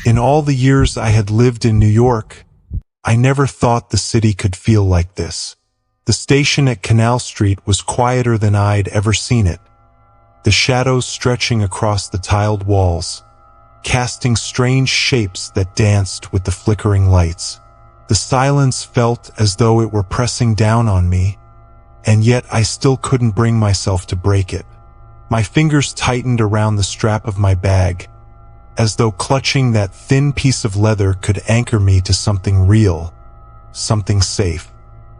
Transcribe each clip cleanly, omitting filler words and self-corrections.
In all the years I had lived in New York, I never thought the city could feel like this. The station at Canal Street was quieter than I'd ever seen it, the shadows stretching across the tiled walls, casting strange shapes that danced with the flickering lights. The silence felt as though it were pressing down on me, and yet I still couldn't bring myself to break it. My fingers tightened around the strap of my bag, as though clutching that thin piece of leather could anchor me to something real, something safe.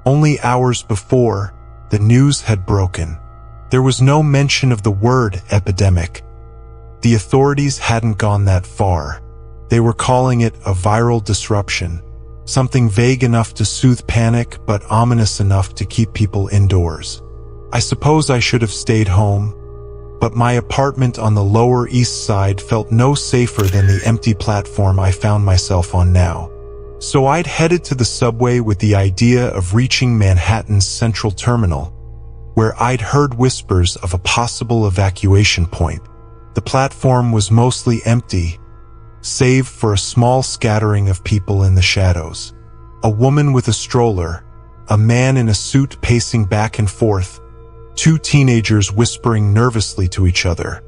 Only hours before, the news had broken. There was no mention of the word epidemic. The authorities hadn't gone that far. They were calling it a viral disruption, something vague enough to soothe panic but ominous enough to keep people indoors. I suppose I should have stayed home, but my apartment on the Lower East Side felt no safer than the empty platform I found myself on now. So I'd headed to the subway with the idea of reaching Manhattan's Central Terminal, where I'd heard whispers of a possible evacuation point. The platform was mostly empty, save for a small scattering of people in the shadows. A woman with a stroller, a man in a suit pacing back and forth, two teenagers whispering nervously to each other.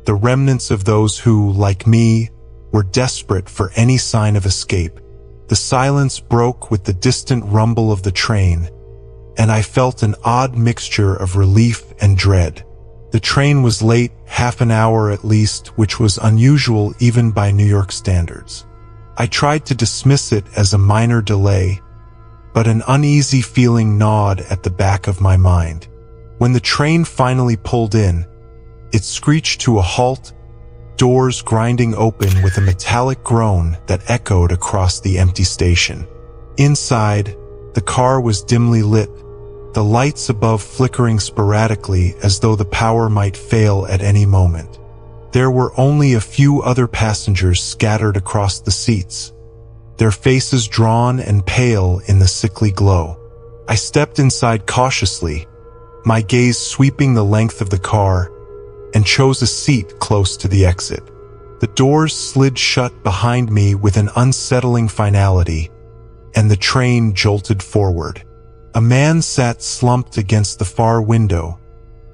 The remnants of those who, like me, were desperate for any sign of escape. The silence broke with the distant rumble of the train, and I felt an odd mixture of relief and dread. The train was late, half an hour at least, which was unusual even by New York standards. I tried to dismiss it as a minor delay, but an uneasy feeling gnawed at the back of my mind. When the train finally pulled in, it screeched to a halt, doors grinding open with a metallic groan that echoed across the empty station. Inside, the car was dimly lit, the lights above flickering sporadically as though the power might fail at any moment. There were only a few other passengers scattered across the seats, their faces drawn and pale in the sickly glow. I stepped inside cautiously, my gaze sweeping the length of the car, and chose a seat close to the exit. The doors slid shut behind me with an unsettling finality, and the train jolted forward. A man sat slumped against the far window,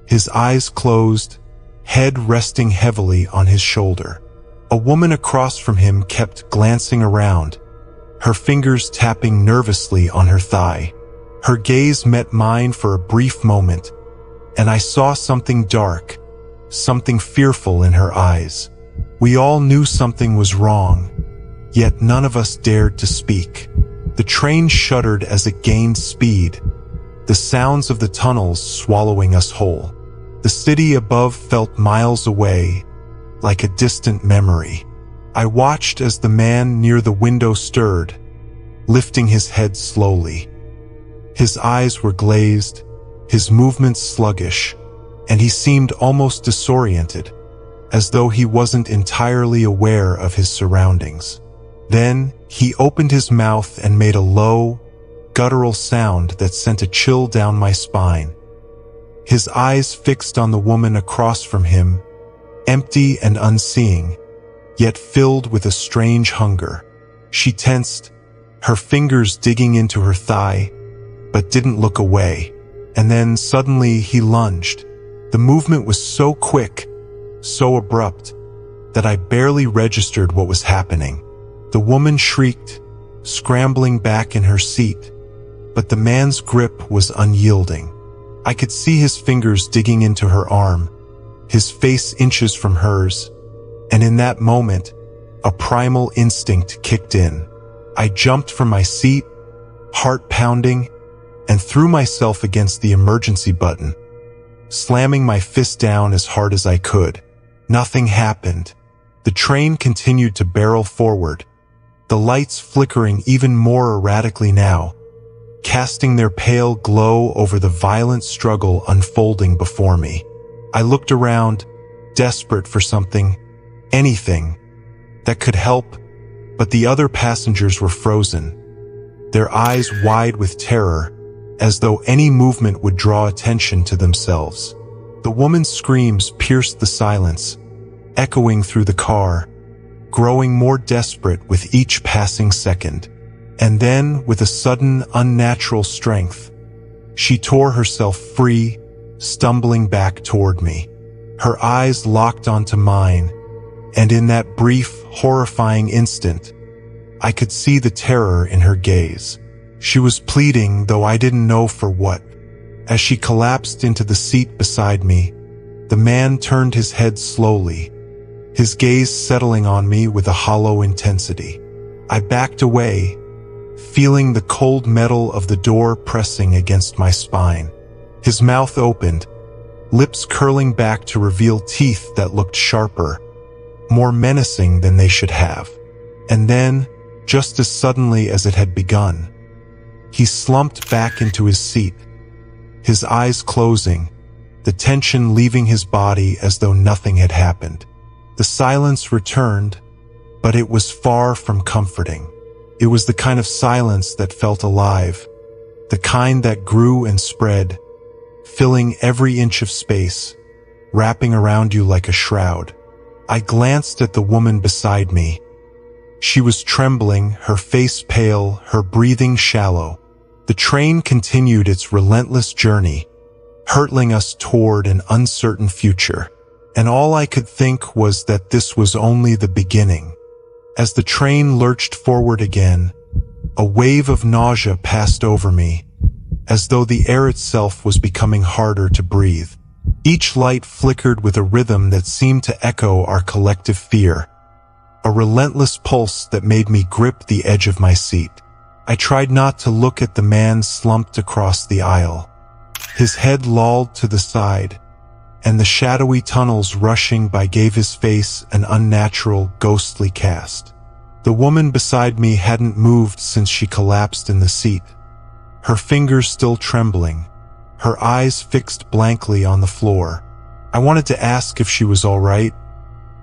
his eyes closed, head resting heavily on his shoulder. A woman across from him kept glancing around, her fingers tapping nervously on her thigh. Her gaze met mine for a brief moment, and I saw something dark, something fearful in her eyes. We all knew something was wrong, yet none of us dared to speak. The train shuddered as it gained speed, the sounds of the tunnels swallowing us whole. The city above felt miles away, like a distant memory. I watched as the man near the window stirred, lifting his head slowly. His eyes were glazed, his movements sluggish, and he seemed almost disoriented, as though he wasn't entirely aware of his surroundings. Then he opened his mouth and made a low, guttural sound that sent a chill down my spine. His eyes fixed on the woman across from him, empty and unseeing, yet filled with a strange hunger. She tensed, her fingers digging into her thigh, but didn't look away. And then suddenly he lunged. The movement was so quick, so abrupt, that I barely registered what was happening. The woman shrieked, scrambling back in her seat, but the man's grip was unyielding. I could see his fingers digging into her arm, his face inches from hers, and in that moment, a primal instinct kicked in. I jumped from my seat, heart pounding, and threw myself against the emergency button, slamming my fist down as hard as I could. Nothing happened. The train continued to barrel forward, the lights flickering even more erratically now, casting their pale glow over the violent struggle unfolding before me. I looked around, desperate for something, anything, that could help, but the other passengers were frozen, their eyes wide with terror, as though any movement would draw attention to themselves. The woman's screams pierced the silence, echoing through the car, growing more desperate with each passing second. And then, with a sudden, unnatural strength, she tore herself free, stumbling back toward me. Her eyes locked onto mine, and in that brief, horrifying instant, I could see the terror in her gaze. She was pleading, though I didn't know for what. As she collapsed into the seat beside me, the man turned his head slowly, his gaze settling on me with a hollow intensity. I backed away, feeling the cold metal of the door pressing against my spine. His mouth opened, lips curling back to reveal teeth that looked sharper, more menacing than they should have. And then, just as suddenly as it had begun, he slumped back into his seat, his eyes closing, the tension leaving his body as though nothing had happened. The silence returned, but it was far from comforting. It was the kind of silence that felt alive, the kind that grew and spread, filling every inch of space, wrapping around you like a shroud. I glanced at the woman beside me. She was trembling, her face pale, her breathing shallow. The train continued its relentless journey, hurtling us toward an uncertain future. And all I could think was that this was only the beginning. As the train lurched forward again, a wave of nausea passed over me, as though the air itself was becoming harder to breathe. Each light flickered with a rhythm that seemed to echo our collective fear, a relentless pulse that made me grip the edge of my seat. I tried not to look at the man slumped across the aisle. His head lolled to the side, and the shadowy tunnels rushing by gave his face an unnatural, ghostly cast. The woman beside me hadn't moved since she collapsed in the seat, her fingers still trembling, her eyes fixed blankly on the floor. I wanted to ask if she was all right,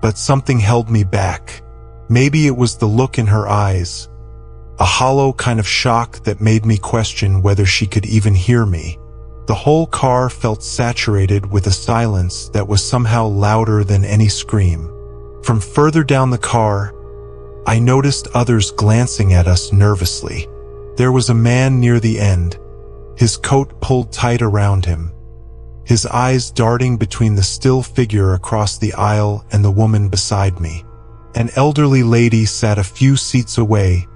but something held me back. Maybe it was the look in her eyes, a hollow kind of shock that made me question whether she could even hear me. The whole car felt saturated with a silence that was somehow louder than any scream. From further down the car, I noticed others glancing at us nervously. There was a man near the end, his coat pulled tight around him, his eyes darting between the still figure across the aisle and the woman beside me. An elderly lady sat a few seats away,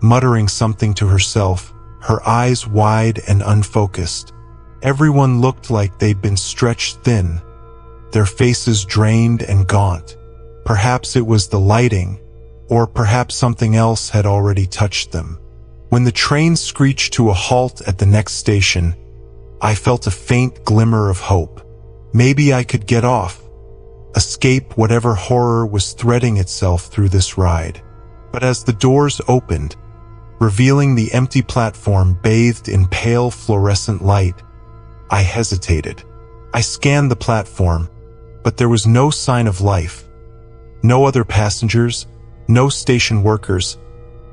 muttering something to herself, her eyes wide and unfocused. Everyone looked like they'd been stretched thin, their faces drained and gaunt. Perhaps it was the lighting, or perhaps something else had already touched them. When the train screeched to a halt at the next station, I felt a faint glimmer of hope. Maybe I could get off, escape whatever horror was threading itself through this ride. But as the doors opened, revealing the empty platform bathed in pale fluorescent light, I hesitated. I scanned the platform, but there was no sign of life. No other passengers, no station workers,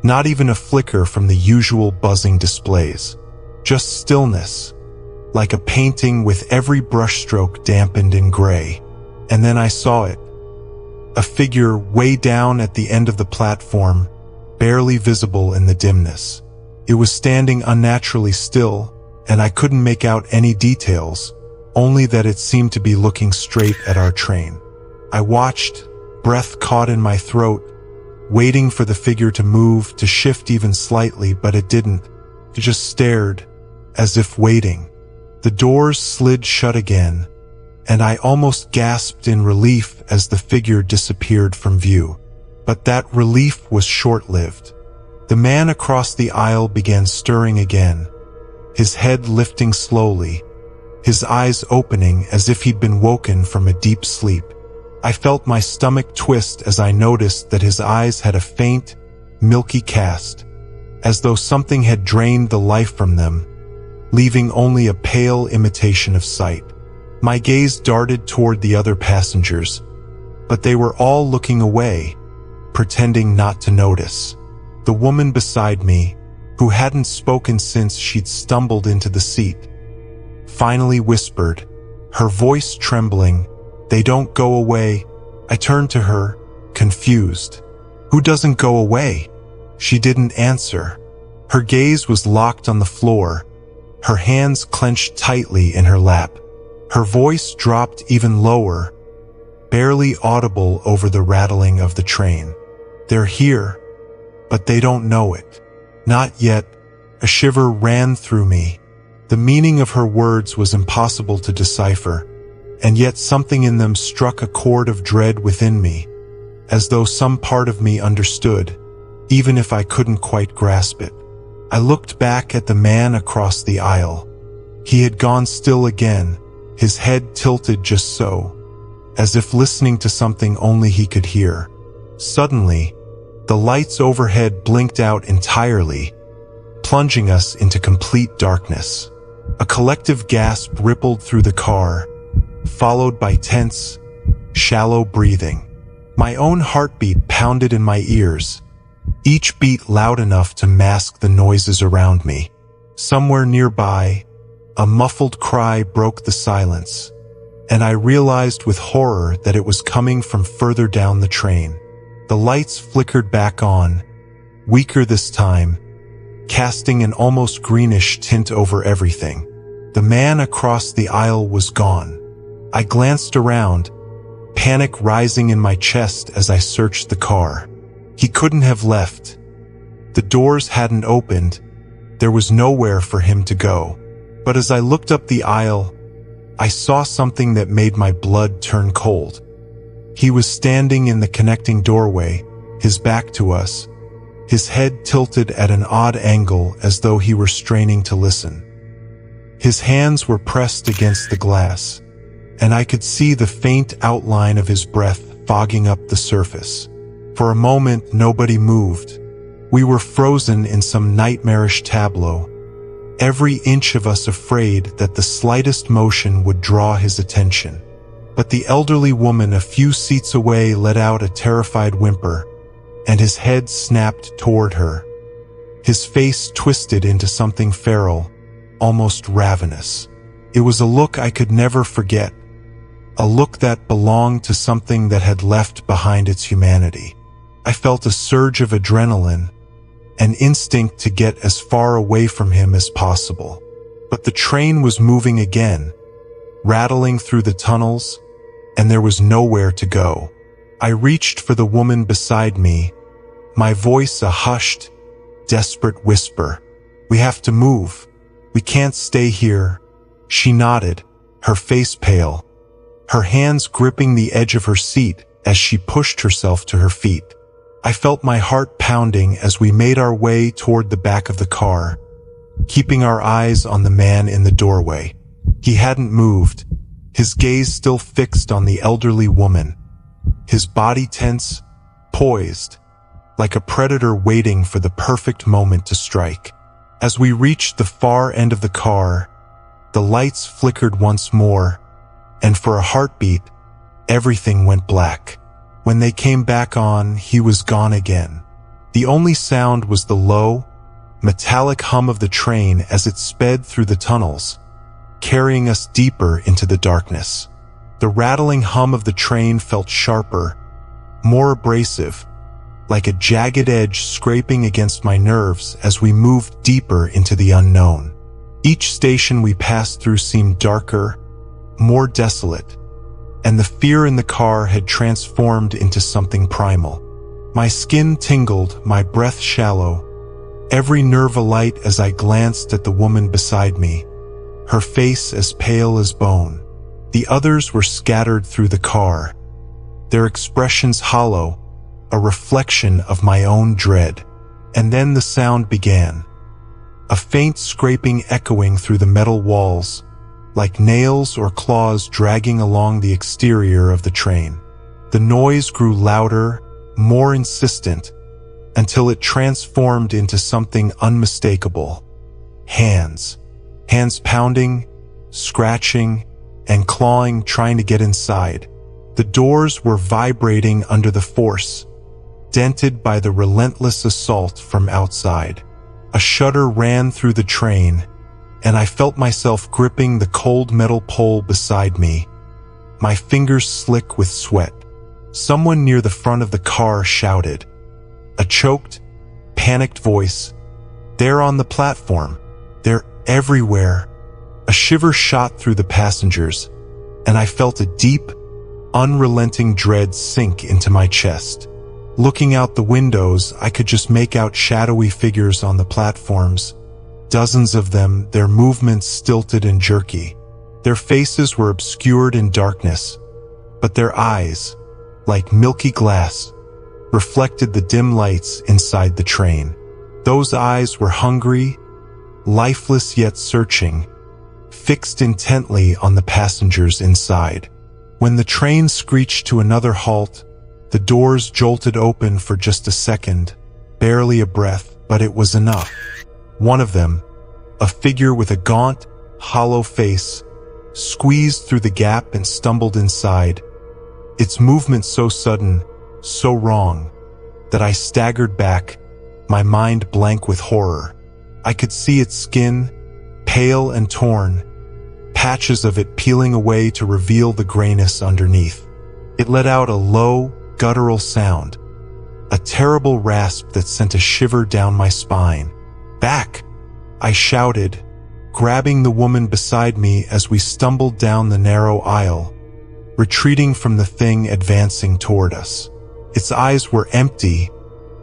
not even a flicker from the usual buzzing displays. Just stillness, like a painting with every brushstroke dampened in gray. And then I saw it. A figure way down at the end of the platform, barely visible in the dimness. It was standing unnaturally still, and I couldn't make out any details, only that it seemed to be looking straight at our train. I watched, breath caught in my throat, waiting for the figure to move, to shift even slightly, but it didn't. It just stared, as if waiting. The doors slid shut again, and I almost gasped in relief as the figure disappeared from view. But that relief was short-lived. The man across the aisle began stirring again, his head lifting slowly, his eyes opening as if he'd been woken from a deep sleep. I felt my stomach twist as I noticed that his eyes had a faint, milky cast, as though something had drained the life from them, leaving only a pale imitation of sight. My gaze darted toward the other passengers, but they were all looking away, pretending not to notice. The woman beside me, who hadn't spoken since she'd stumbled into the seat, finally whispered, her voice trembling, "They don't go away." I turned to her, confused. Who doesn't go away?" She didn't answer. Her gaze was locked on the floor, her hands clenched tightly in her lap. Her voice dropped even lower, barely audible over the rattling of the train. "They're here, but they don't know it. Not yet." A shiver ran through me. The meaning of her words was impossible to decipher, and yet something in them struck a chord of dread within me, as though some part of me understood, even if I couldn't quite grasp it. I looked back at the man across the aisle. He had gone still again, his head tilted just so, as if listening to something only he could hear. Suddenly, the lights overhead blinked out entirely, plunging us into complete darkness. A collective gasp rippled through the car, followed by tense, shallow breathing. My own heartbeat pounded in my ears, each beat loud enough to mask the noises around me. Somewhere nearby, a muffled cry broke the silence, and I realized with horror that it was coming from further down the train. The lights flickered back on, weaker this time, casting an almost greenish tint over everything. The man across the aisle was gone. I glanced around, panic rising in my chest as I searched the car. He couldn't have left. The doors hadn't opened. There was nowhere for him to go. But as I looked up the aisle, I saw something that made my blood turn cold. He was standing in the connecting doorway, his back to us, his head tilted at an odd angle as though he were straining to listen. His hands were pressed against the glass, and I could see the faint outline of his breath fogging up the surface. For a moment, nobody moved. We were frozen in some nightmarish tableau, every inch of us afraid that the slightest motion would draw his attention. But the elderly woman a few seats away let out a terrified whimper, and his head snapped toward her. His face twisted into something feral, almost ravenous. It was a look I could never forget, a look that belonged to something that had left behind its humanity. I felt a surge of adrenaline, an instinct to get as far away from him as possible. But the train was moving again, rattling through the tunnels, and there was nowhere to go. I reached for the woman beside me, my voice a hushed, desperate whisper. "We have to move. We can't stay here." She nodded, her face pale, her hands gripping the edge of her seat as she pushed herself to her feet. I felt my heart pounding as we made our way toward the back of the car, keeping our eyes on the man in the doorway. He hadn't moved, his gaze still fixed on the elderly woman, his body tense, poised, like a predator waiting for the perfect moment to strike. As we reached the far end of the car, the lights flickered once more, and for a heartbeat, everything went black. When they came back on, he was gone again. The only sound was the low, metallic hum of the train as it sped through the tunnels, carrying us deeper into the darkness. The rattling hum of the train felt sharper, more abrasive, like a jagged edge scraping against my nerves as we moved deeper into the unknown. Each station we passed through seemed darker, more desolate, and the fear in the car had transformed into something primal. My skin tingled, my breath shallow, every nerve alight as I glanced at the woman beside me, her face as pale as bone. The others were scattered through the car, their expressions hollow, a reflection of my own dread. And then the sound began, a faint scraping echoing through the metal walls, like nails or claws dragging along the exterior of the train. The noise grew louder, more insistent, until it transformed into something unmistakable. Hands. Hands pounding, scratching, and clawing, trying to get inside. The doors were vibrating under the force, dented by the relentless assault from outside. A shudder ran through the train, and I felt myself gripping the cold metal pole beside me, my fingers slick with sweat. Someone near the front of the car shouted, A choked, panicked voice. "They're on the platform. They're everywhere." A shiver shot through the passengers, and I felt a deep, unrelenting dread sink into my chest. Looking out the windows, I could just make out shadowy figures on the platforms. Dozens of them, their movements stilted and jerky. Their faces were obscured in darkness, but their eyes, like milky glass, reflected the dim lights inside the train. Those eyes were hungry, lifeless yet searching, fixed intently on the passengers inside. When the train screeched to another halt, the doors jolted open for just a second, barely a breath, but it was enough. One of them, a figure with a gaunt, hollow face, squeezed through the gap and stumbled inside. Its movement so sudden, so wrong, that I staggered back, my mind blank with horror. I could see its skin, pale and torn, patches of it peeling away to reveal the grayness underneath. It let out a low, guttural sound, a terrible rasp that sent a shiver down my spine. "Back!" I shouted, grabbing the woman beside me as we stumbled down the narrow aisle, retreating from the thing advancing toward us. Its eyes were empty,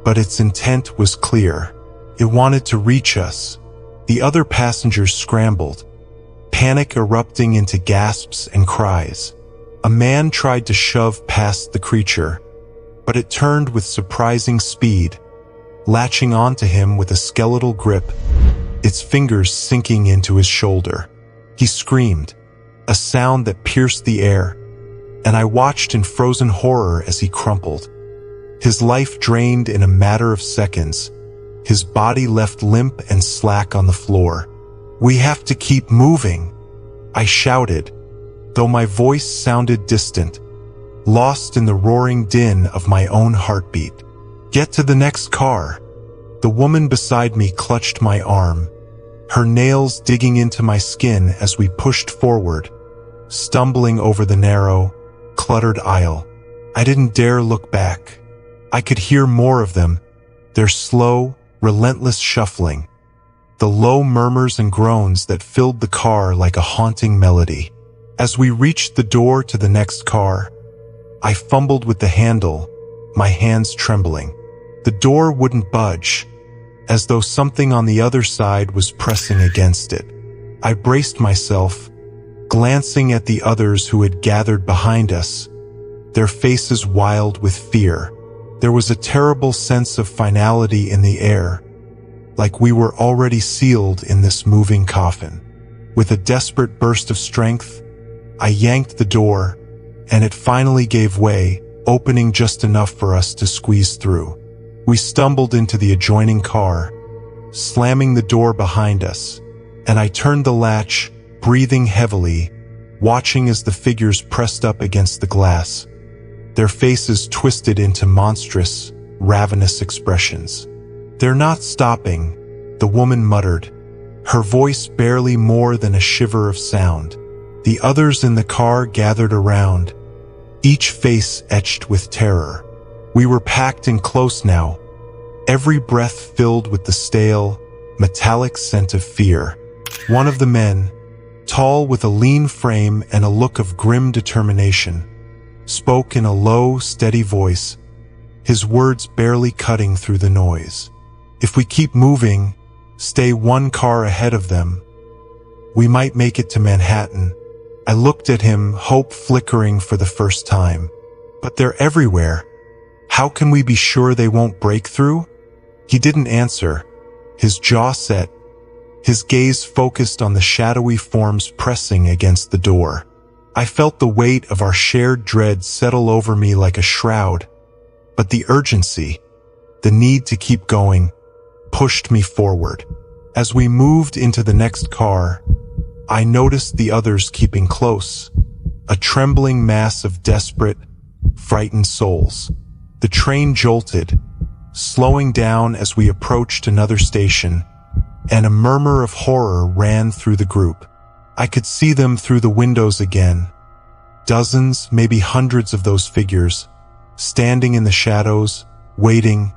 but its intent was clear. It wanted to reach us. The other passengers scrambled, panic erupting into gasps and cries. A man tried to shove past the creature, but it turned with surprising speed, latching onto him with a skeletal grip, its fingers sinking into his shoulder. He screamed, a sound that pierced the air, and I watched in frozen horror as he crumpled. His life drained in a matter of seconds, his body left limp and slack on the floor. "We have to keep moving," I shouted, though my voice sounded distant, lost in the roaring din of my own heartbeat. "Get to the next car." The woman beside me clutched my arm, her nails digging into my skin as we pushed forward, stumbling over the narrow, cluttered aisle. I didn't dare look back. I could hear more of them, their slow, relentless shuffling, the low murmurs and groans that filled the car like a haunting melody. As we reached the door to the next car, I fumbled with the handle, my hands trembling. The door wouldn't budge, as though something on the other side was pressing against it. I braced myself, glancing at the others who had gathered behind us, their faces wild with fear. There was a terrible sense of finality in the air, like we were already sealed in this moving coffin. With a desperate burst of strength, I yanked the door, and it finally gave way, opening just enough for us to squeeze through. We stumbled into the adjoining car, slamming the door behind us, and I turned the latch, breathing heavily, watching as the figures pressed up against the glass, their faces twisted into monstrous, ravenous expressions. "They're not stopping," the woman muttered, her voice barely more than a shiver of sound. The others in the car gathered around, each face etched with terror. We were packed in close now, every breath filled with the stale, metallic scent of fear. One of the men, tall with a lean frame and a look of grim determination, spoke in a low, steady voice, his words barely cutting through the noise. "If we keep moving, stay one car ahead of them, we might make it to Manhattan." I looked at him, hope flickering for the first time. "But they're everywhere. How can we be sure they won't break through?" He didn't answer, his jaw set, his gaze focused on the shadowy forms pressing against the door. I felt the weight of our shared dread settle over me like a shroud, but the urgency, the need to keep going, pushed me forward. As we moved into the next car, I noticed the others keeping close, a trembling mass of desperate, frightened souls. The train jolted, slowing down as we approached another station, and a murmur of horror ran through the group. I could see them through the windows again. Dozens, maybe hundreds of those figures, standing in the shadows, waiting,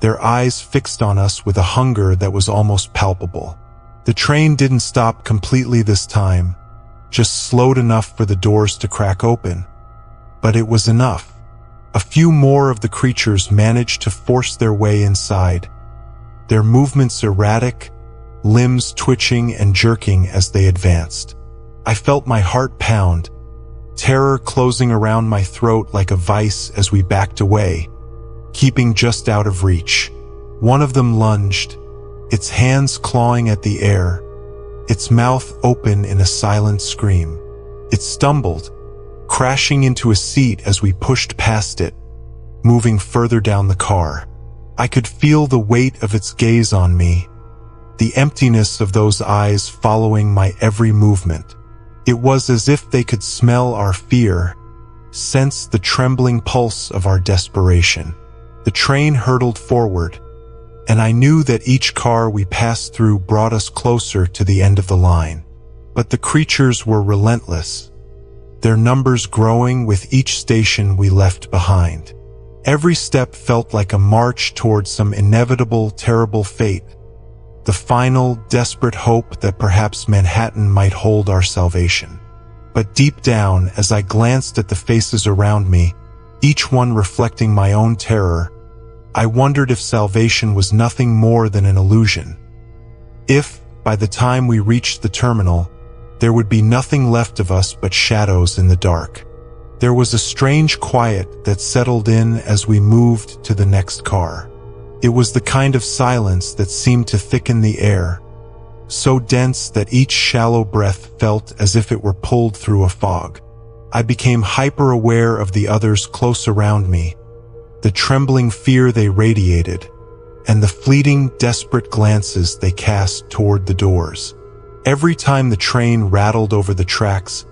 their eyes fixed on us with a hunger that was almost palpable. The train didn't stop completely this time, just slowed enough for the doors to crack open. But it was enough. A few more of the creatures managed to force their way inside, their movements erratic, limbs twitching and jerking as they advanced. I felt my heart pound, terror closing around my throat like a vice as we backed away, keeping just out of reach. One of them lunged, its hands clawing at the air, its mouth open in a silent scream. It stumbled, crashing into a seat as we pushed past it, moving further down the car. I could feel the weight of its gaze on me, the emptiness of those eyes following my every movement. It was as if they could smell our fear, sense the trembling pulse of our desperation. The train hurtled forward, and I knew that each car we passed through brought us closer to the end of the line. But the creatures were relentless, their numbers growing with each station we left behind. Every step felt like a march towards some inevitable, terrible fate, the final, desperate hope that perhaps Manhattan might hold our salvation. But deep down, as I glanced at the faces around me, each one reflecting my own terror, I wondered if salvation was nothing more than an illusion. If, by the time we reached the terminal, there would be nothing left of us but shadows in the dark. There was a strange quiet that settled in as we moved to the next car. It was the kind of silence that seemed to thicken the air, so dense that each shallow breath felt as if it were pulled through a fog. I became hyper-aware of the others close around me, the trembling fear they radiated, and the fleeting, desperate glances they cast toward the doors. Every time the train rattled over the tracks,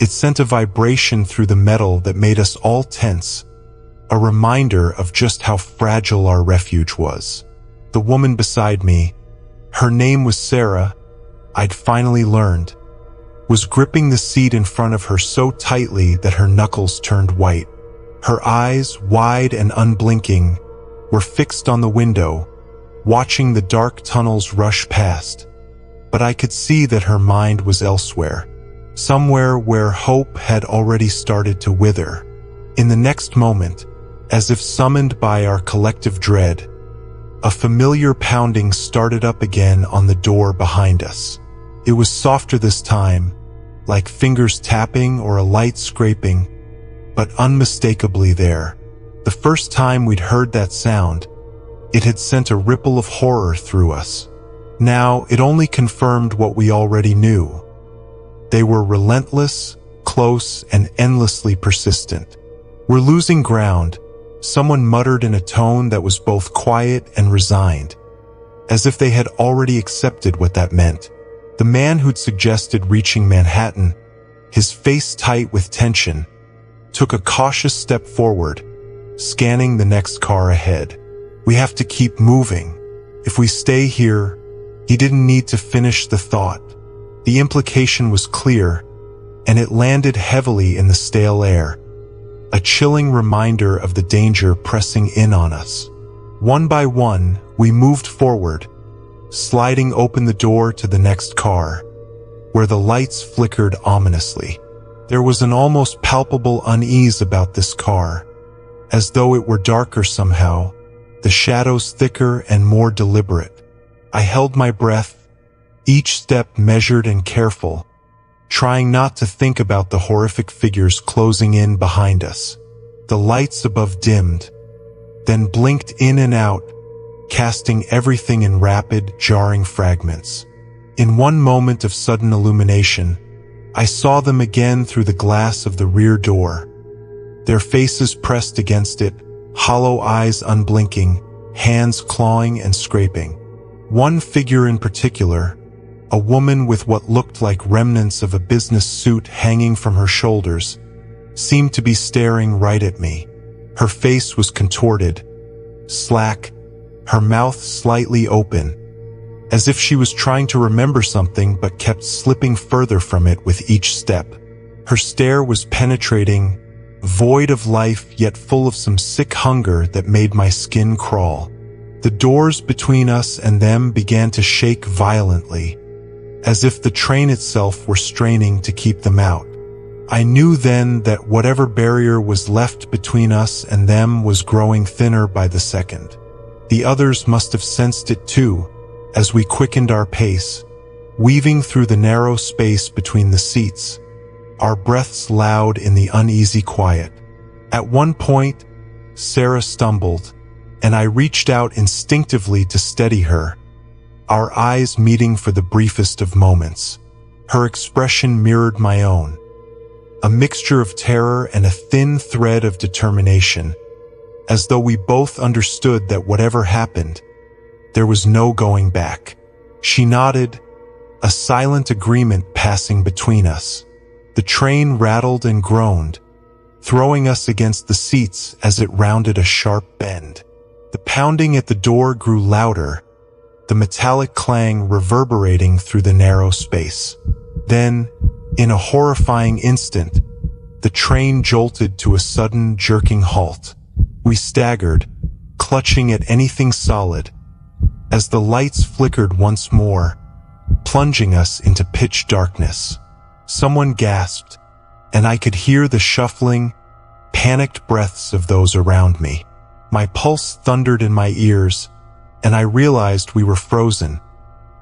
it sent a vibration through the metal that made us all tense, a reminder of just how fragile our refuge was. The woman beside me, her name was Sarah, I'd finally learned, was gripping the seat in front of her so tightly that her knuckles turned white. Her eyes, wide and unblinking, were fixed on the window, watching the dark tunnels rush past. But I could see that her mind was elsewhere, somewhere where hope had already started to wither. In the next moment, as if summoned by our collective dread, a familiar pounding started up again on the door behind us. It was softer this time, like fingers tapping or a light scraping, but unmistakably there. The first time we'd heard that sound, it had sent a ripple of horror through us. Now it only confirmed what we already knew. They were relentless, close, and endlessly persistent. "We're losing ground," someone muttered in a tone that was both quiet and resigned, as if they had already accepted what that meant. The man who'd suggested reaching Manhattan, his face tight with tension, took a cautious step forward, scanning the next car ahead. "We have to keep moving. If we stay here," he didn't need to finish the thought. The implication was clear, and it landed heavily in the stale air, a chilling reminder of the danger pressing in on us. One by one, we moved forward, sliding open the door to the next car, where the lights flickered ominously. There was an almost palpable unease about this car, as though it were darker somehow, the shadows thicker and more deliberate. I held my breath, each step measured and careful, trying not to think about the horrific figures closing in behind us. The lights above dimmed, then blinked in and out, casting everything in rapid, jarring fragments. In one moment of sudden illumination, I saw them again through the glass of the rear door, their faces pressed against it, hollow eyes unblinking, hands clawing and scraping. One figure in particular, a woman with what looked like remnants of a business suit hanging from her shoulders, seemed to be staring right at me. Her face was contorted, slack, her mouth slightly open, as if she was trying to remember something but kept slipping further from it with each step. Her stare was penetrating, void of life yet full of some sick hunger that made my skin crawl. The doors between us and them began to shake violently, as if the train itself were straining to keep them out. I knew then that whatever barrier was left between us and them was growing thinner by the second. The others must have sensed it too, as we quickened our pace, weaving through the narrow space between the seats, our breaths loud in the uneasy quiet. At one point, Sarah stumbled, and I reached out instinctively to steady her, our eyes meeting for the briefest of moments. Her expression mirrored my own, a mixture of terror and a thin thread of determination, as though we both understood that whatever happened, there was no going back. She nodded, a silent agreement passing between us. The train rattled and groaned, throwing us against the seats as it rounded a sharp bend. The pounding at the door grew louder, the metallic clang reverberating through the narrow space. Then, in a horrifying instant, the train jolted to a sudden, jerking halt. We staggered, clutching at anything solid, as the lights flickered once more, plunging us into pitch darkness. Someone gasped, and I could hear the shuffling, panicked breaths of those around me. My pulse thundered in my ears, and I realized we were frozen,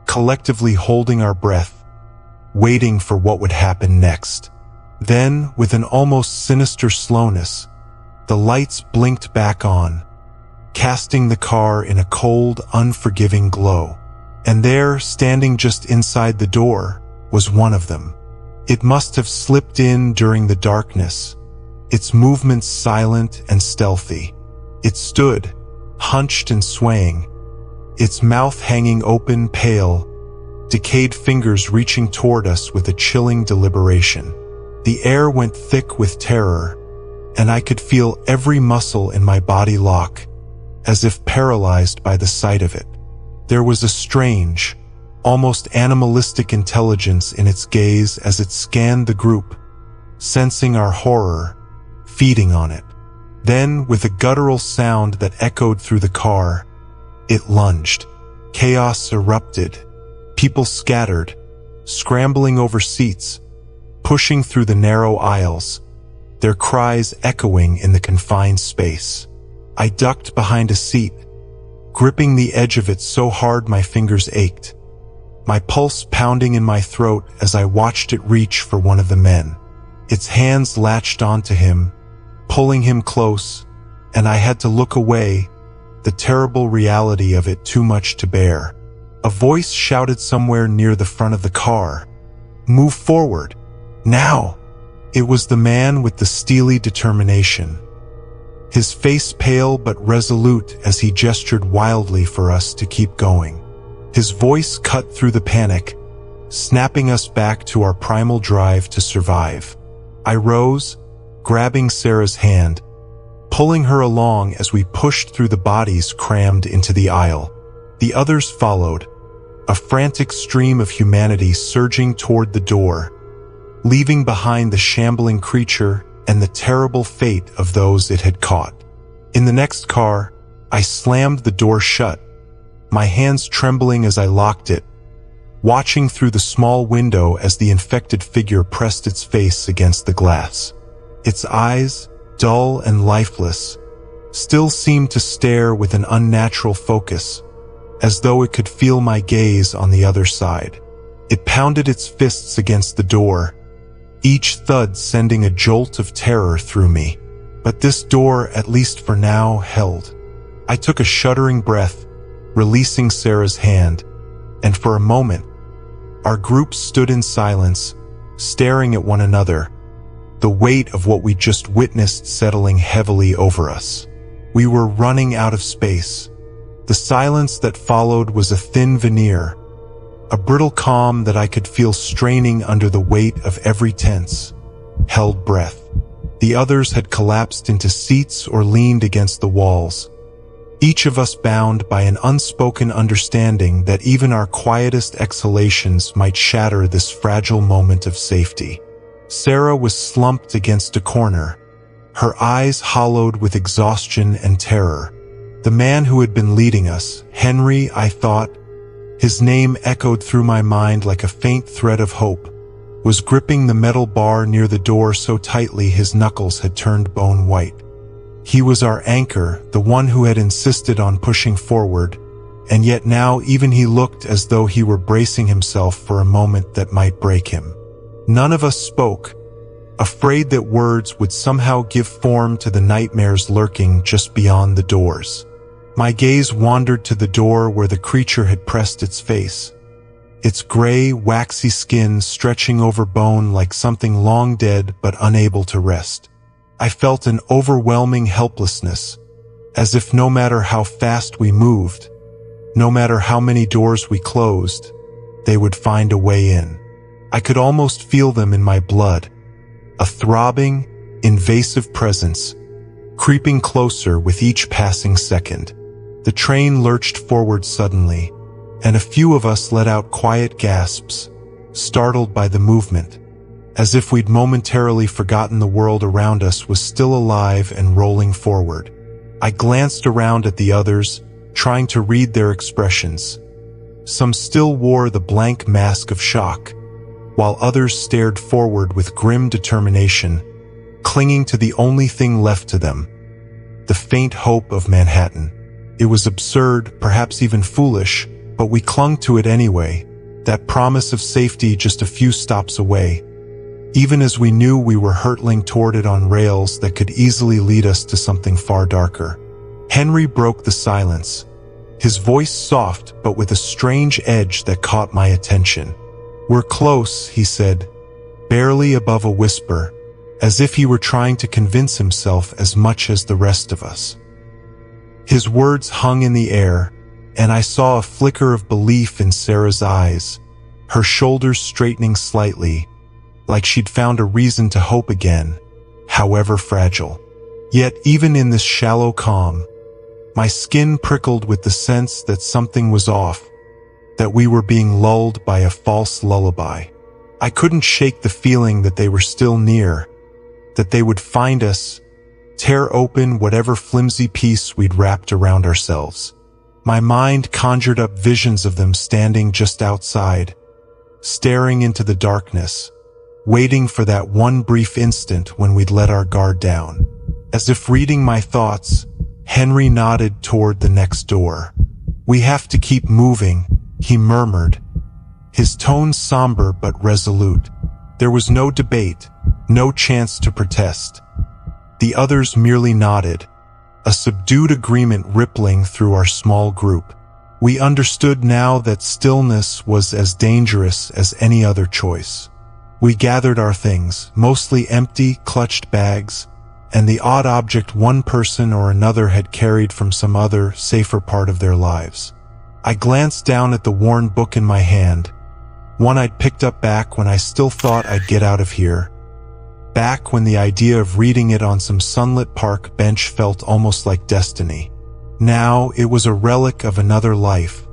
collectively holding our breath, waiting for what would happen next. Then, with an almost sinister slowness, the lights blinked back on, casting the car in a cold, unforgiving glow. And there, standing just inside the door, was one of them. It must have slipped in during the darkness, its movements silent and stealthy. It stood, hunched and swaying, its mouth hanging open, pale, decayed fingers reaching toward us with a chilling deliberation. The air went thick with terror, and I could feel every muscle in my body lock, as if paralyzed by the sight of it. There was a strange, almost animalistic intelligence in its gaze as it scanned the group, sensing our horror, feeding on it. Then, with a guttural sound that echoed through the car, it lunged. Chaos erupted. People scattered, scrambling over seats, pushing through the narrow aisles, their cries echoing in the confined space. I ducked behind a seat, gripping the edge of it so hard my fingers ached, my pulse pounding in my throat as I watched it reach for one of the men. Its hands latched onto him, pulling him close, and I had to look away, the terrible reality of it too much to bear. A voice shouted somewhere near the front of the car, "Move forward, now!" It was the man with the steely determination, his face pale but resolute as he gestured wildly for us to keep going. His voice cut through the panic, snapping us back to our primal drive to survive. I rose, grabbing Sarah's hand, pulling her along as we pushed through the bodies crammed into the aisle. The others followed, a frantic stream of humanity surging toward the door, leaving behind the shambling creature and the terrible fate of those it had caught. In the next car, I slammed the door shut, my hands trembling as I locked it, watching through the small window as the infected figure pressed its face against the glass. Its eyes, dull and lifeless, still seemed to stare with an unnatural focus, as though it could feel my gaze on the other side. It pounded its fists against the door, each thud sending a jolt of terror through me. But this door, at least for now, held. I took a shuddering breath, releasing Sarah's hand, and for a moment, our group stood in silence, staring at one another, the weight of what we just witnessed settling heavily over us. We were running out of space. The silence that followed was a thin veneer, a brittle calm that I could feel straining under the weight of every tense, held breath. The others had collapsed into seats or leaned against the walls, each of us bound by an unspoken understanding that even our quietest exhalations might shatter this fragile moment of safety. Sarah was slumped against a corner, her eyes hollowed with exhaustion and terror. The man who had been leading us, Henry, I thought, his name echoed through my mind like a faint thread of hope, was gripping the metal bar near the door so tightly his knuckles had turned bone white. He was our anchor, the one who had insisted on pushing forward, and yet now even he looked as though he were bracing himself for a moment that might break him. None of us spoke, afraid that words would somehow give form to the nightmares lurking just beyond the doors. My gaze wandered to the door where the creature had pressed its face, its gray, waxy skin stretching over bone like something long dead but unable to rest. I felt an overwhelming helplessness, as if no matter how fast we moved, no matter how many doors we closed, they would find a way in. I could almost feel them in my blood, a throbbing, invasive presence, creeping closer with each passing second. The train lurched forward suddenly, and a few of us let out quiet gasps, startled by the movement, as if we'd momentarily forgotten the world around us was still alive and rolling forward. I glanced around at the others, trying to read their expressions. Some still wore the blank mask of shock, while others stared forward with grim determination, clinging to the only thing left to them, the faint hope of Manhattan. It was absurd, perhaps even foolish, but we clung to it anyway, that promise of safety just a few stops away, even as we knew we were hurtling toward it on rails that could easily lead us to something far darker. Henry broke the silence, his voice soft but with a strange edge that caught my attention. "We're close," he said, barely above a whisper, as if he were trying to convince himself as much as the rest of us. His words hung in the air, and I saw a flicker of belief in Sarah's eyes, her shoulders straightening slightly, like she'd found a reason to hope again, however fragile. Yet even in this shallow calm, my skin prickled with the sense that something was off, that we were being lulled by a false lullaby. I couldn't shake the feeling that they were still near, that they would find us, tear open whatever flimsy piece we'd wrapped around ourselves. My mind conjured up visions of them standing just outside, staring into the darkness, waiting for that one brief instant when we'd let our guard down. As if reading my thoughts, Henry nodded toward the next door. "We have to keep moving," he murmured, his tone somber but resolute. There was no debate, no chance to protest. The others merely nodded, a subdued agreement rippling through our small group. We understood now that stillness was as dangerous as any other choice. We gathered our things, mostly empty, clutched bags, and the odd object one person or another had carried from some other, safer part of their lives. I glanced down at the worn book in my hand, one I'd picked up back when I still thought I'd get out of here, back when the idea of reading it on some sunlit park bench felt almost like destiny. Now it was a relic of another life,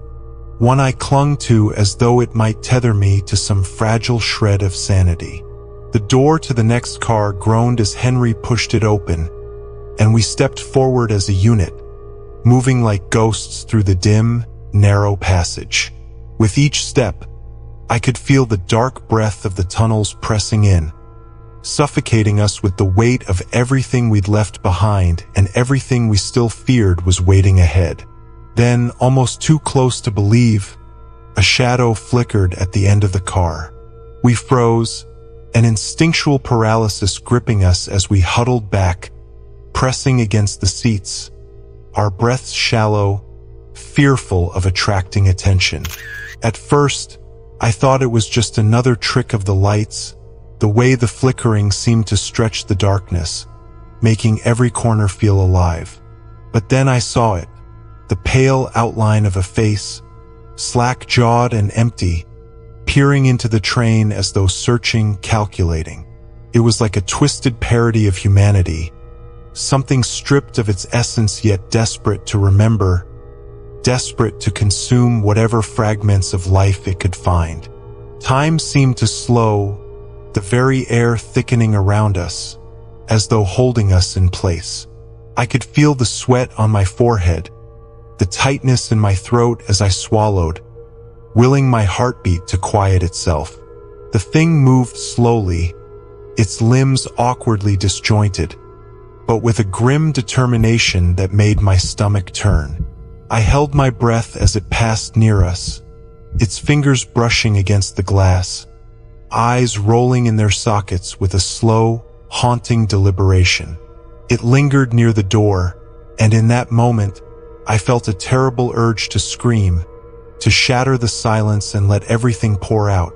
one I clung to as though it might tether me to some fragile shred of sanity. The door to the next car groaned as Henry pushed it open, and we stepped forward as a unit, moving like ghosts through the dim, narrow passage. With each step, I could feel the dark breath of the tunnels pressing in, suffocating us with the weight of everything we'd left behind and everything we still feared was waiting ahead. Then, almost too close to believe, a shadow flickered at the end of the car. We froze, an instinctual paralysis gripping us as we huddled back, pressing against the seats, our breaths shallow, fearful of attracting attention. At first, I thought it was just another trick of the lights, the way the flickering seemed to stretch the darkness, making every corner feel alive. But then I saw it, the pale outline of a face, slack-jawed and empty, peering into the train as though searching, calculating. It was like a twisted parody of humanity, something stripped of its essence yet desperate to remember, desperate to consume whatever fragments of life it could find. Time seemed to slow, the very air thickening around us, as though holding us in place. I could feel the sweat on my forehead, the tightness in my throat as I swallowed, willing my heartbeat to quiet itself. The thing moved slowly, its limbs awkwardly disjointed, but with a grim determination that made my stomach turn. I held my breath as it passed near us, its fingers brushing against the glass, eyes rolling in their sockets with a slow, haunting deliberation. It lingered near the door, and in that moment, I felt a terrible urge to scream, to shatter the silence and let everything pour out.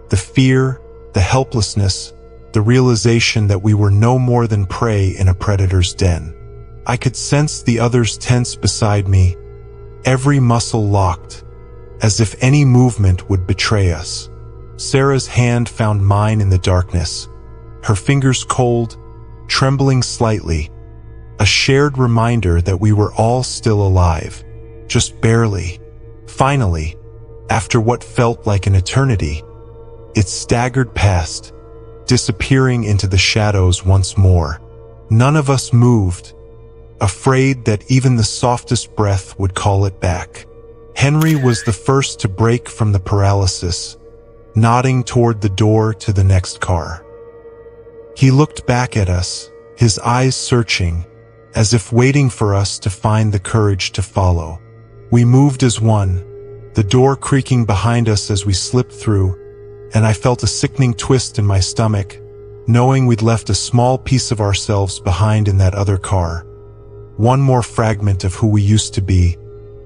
The fear, the helplessness, the realization that we were no more than prey in a predator's den. I could sense the others tense beside me, every muscle locked, as if any movement would betray us. Sarah's hand found mine in the darkness, her fingers cold, trembling slightly, a shared reminder that we were all still alive, just barely. Finally, after what felt like an eternity, it staggered past, disappearing into the shadows once more. None of us moved, afraid that even the softest breath would call it back. Henry was the first to break from the paralysis, nodding toward the door to the next car. He looked back at us, his eyes searching, as if waiting for us to find the courage to follow. We moved as one, the door creaking behind us as we slipped through, and I felt a sickening twist in my stomach, knowing we'd left a small piece of ourselves behind in that other car. One more fragment of who we used to be,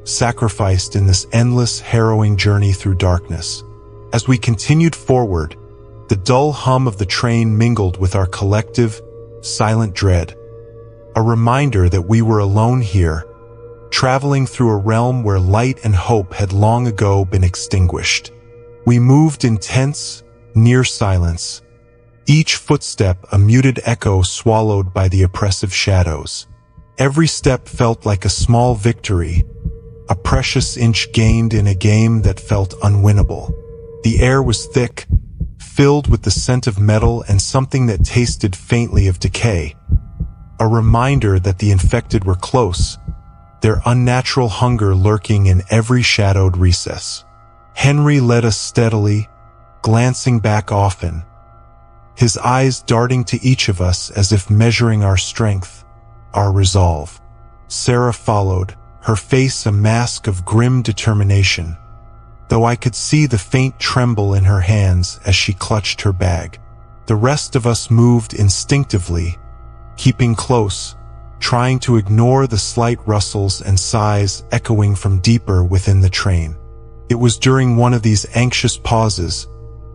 sacrificed in this endless, harrowing journey through darkness. As we continued forward, the dull hum of the train mingled with our collective, silent dread. A reminder that we were alone here, traveling through a realm where light and hope had long ago been extinguished. We moved in tense, near silence, each footstep a muted echo swallowed by the oppressive shadows. Every step felt like a small victory, a precious inch gained in a game that felt unwinnable. The air was thick, filled with the scent of metal and something that tasted faintly of decay. A reminder that the infected were close, their unnatural hunger lurking in every shadowed recess. Henry led us steadily, glancing back often, his eyes darting to each of us as if measuring our strength, our resolve. Sarah followed, her face a mask of grim determination, though I could see the faint tremble in her hands as she clutched her bag. The rest of us moved instinctively, keeping close, trying to ignore the slight rustles and sighs echoing from deeper within the train. It was during one of these anxious pauses,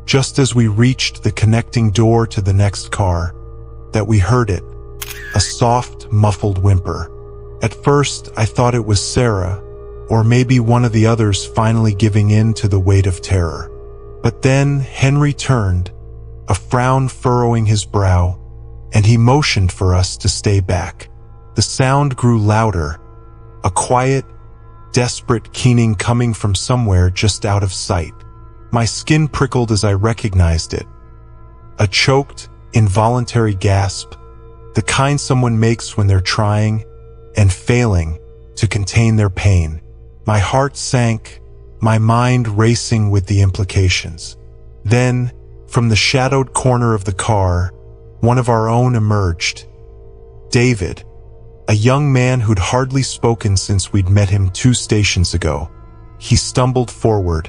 just as we reached the connecting door to the next car, that we heard it, a soft, muffled whimper. At first, I thought it was Sarah, or maybe one of the others finally giving in to the weight of terror. But then Henry turned, a frown furrowing his brow, and he motioned for us to stay back. The sound grew louder, a quiet, desperate keening coming from somewhere just out of sight. My skin prickled as I recognized it. A choked, involuntary gasp, the kind someone makes when they're trying and failing to contain their pain. My heart sank, my mind racing with the implications. Then, from the shadowed corner of the car, one of our own emerged. David, a young man who'd hardly spoken since we'd met him 2 stations ago. He stumbled forward,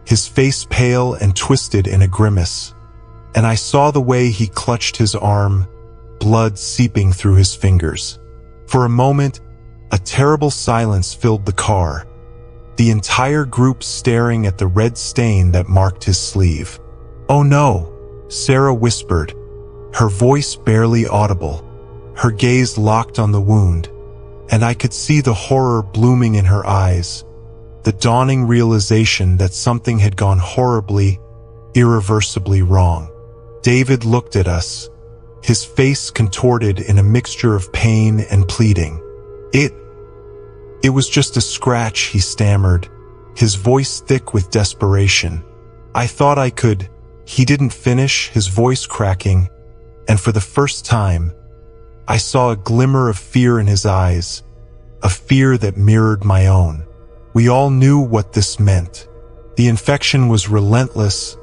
his face pale and twisted in a grimace, and I saw the way he clutched his arm, blood seeping through his fingers. For a moment, a terrible silence filled the car, the entire group staring at the red stain that marked his sleeve. "Oh no," Sarah whispered, her voice barely audible, her gaze locked on the wound, and I could see the horror blooming in her eyes, the dawning realization that something had gone horribly, irreversibly wrong. David looked at us, his face contorted in a mixture of pain and pleading. It was just a scratch," he stammered, his voice thick with desperation. "I thought I could." He didn't finish, his voice cracking, and for the first time, I saw a glimmer of fear in his eyes, a fear that mirrored my own. We all knew what this meant. The infection was relentless,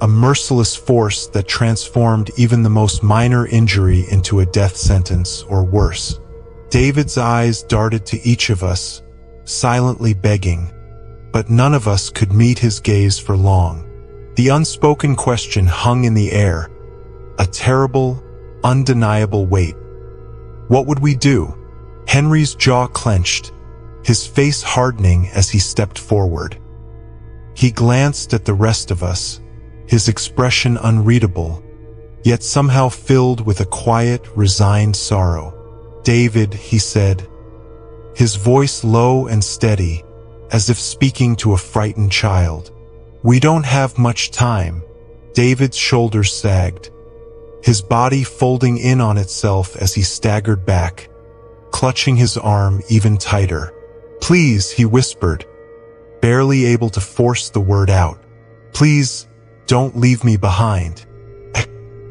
a merciless force that transformed even the most minor injury into a death sentence or worse. David's eyes darted to each of us, silently begging, but none of us could meet his gaze for long. The unspoken question hung in the air, a terrible, undeniable weight. What would we do? Henry's jaw clenched, his face hardening as he stepped forward. He glanced at the rest of us, his expression unreadable, yet somehow filled with a quiet, resigned sorrow. "David," he said, his voice low and steady, as if speaking to a frightened child. "We don't have much time." David's shoulders sagged, his body folding in on itself as he staggered back, clutching his arm even tighter. "Please," he whispered, barely able to force the word out. "Please, don't leave me behind.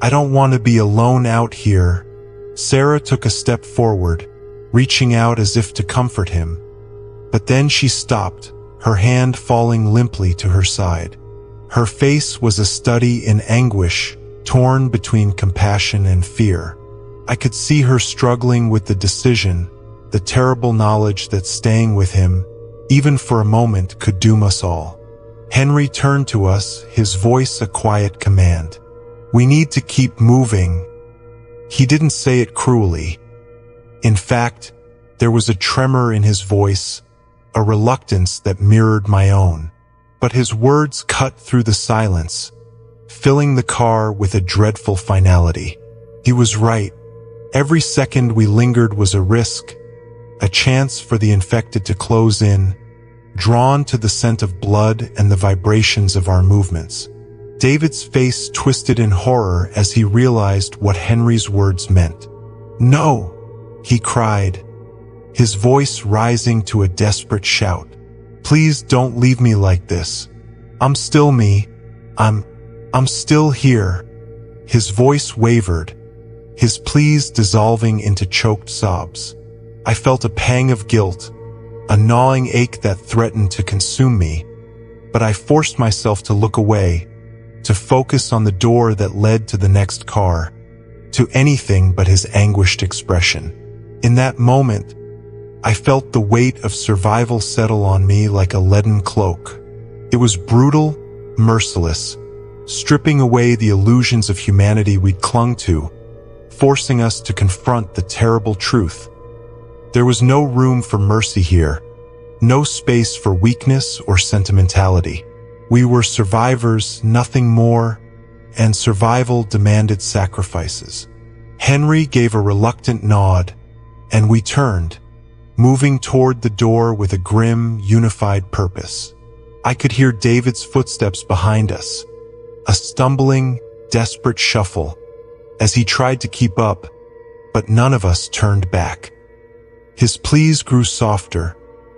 I don't want to be alone out here." Sarah took a step forward, reaching out as if to comfort him. But then she stopped, her hand falling limply to her side. Her face was a study in anguish, torn between compassion and fear. I could see her struggling with the decision, the terrible knowledge that staying with him, even for a moment, could doom us all. Henry turned to us, his voice a quiet command. "We need to keep moving." He didn't say it cruelly. In fact, there was a tremor in his voice, a reluctance that mirrored my own. But his words cut through the silence, filling the car with a dreadful finality. He was right. Every second we lingered was a risk, a chance for the infected to close in, drawn to the scent of blood and the vibrations of our movements. David's face twisted in horror as he realized what Henry's words meant. "No!" he cried, his voice rising to a desperate shout. "Please don't leave me like this. I'm still me. I'm still here." His voice wavered, his pleas dissolving into choked sobs. I felt a pang of guilt, a gnawing ache that threatened to consume me, but I forced myself to look away, to focus on the door that led to the next car, to anything but his anguished expression. In that moment, I felt the weight of survival settle on me like a leaden cloak. It was brutal, merciless, stripping away the illusions of humanity we'd clung to, forcing us to confront the terrible truth. There was no room for mercy here, no space for weakness or sentimentality. We were survivors, nothing more, and survival demanded sacrifices. Henry gave a reluctant nod, and we turned, moving toward the door with a grim, unified purpose. I could hear David's footsteps behind us, a stumbling, desperate shuffle, as he tried to keep up, but none of us turned back. His pleas grew softer,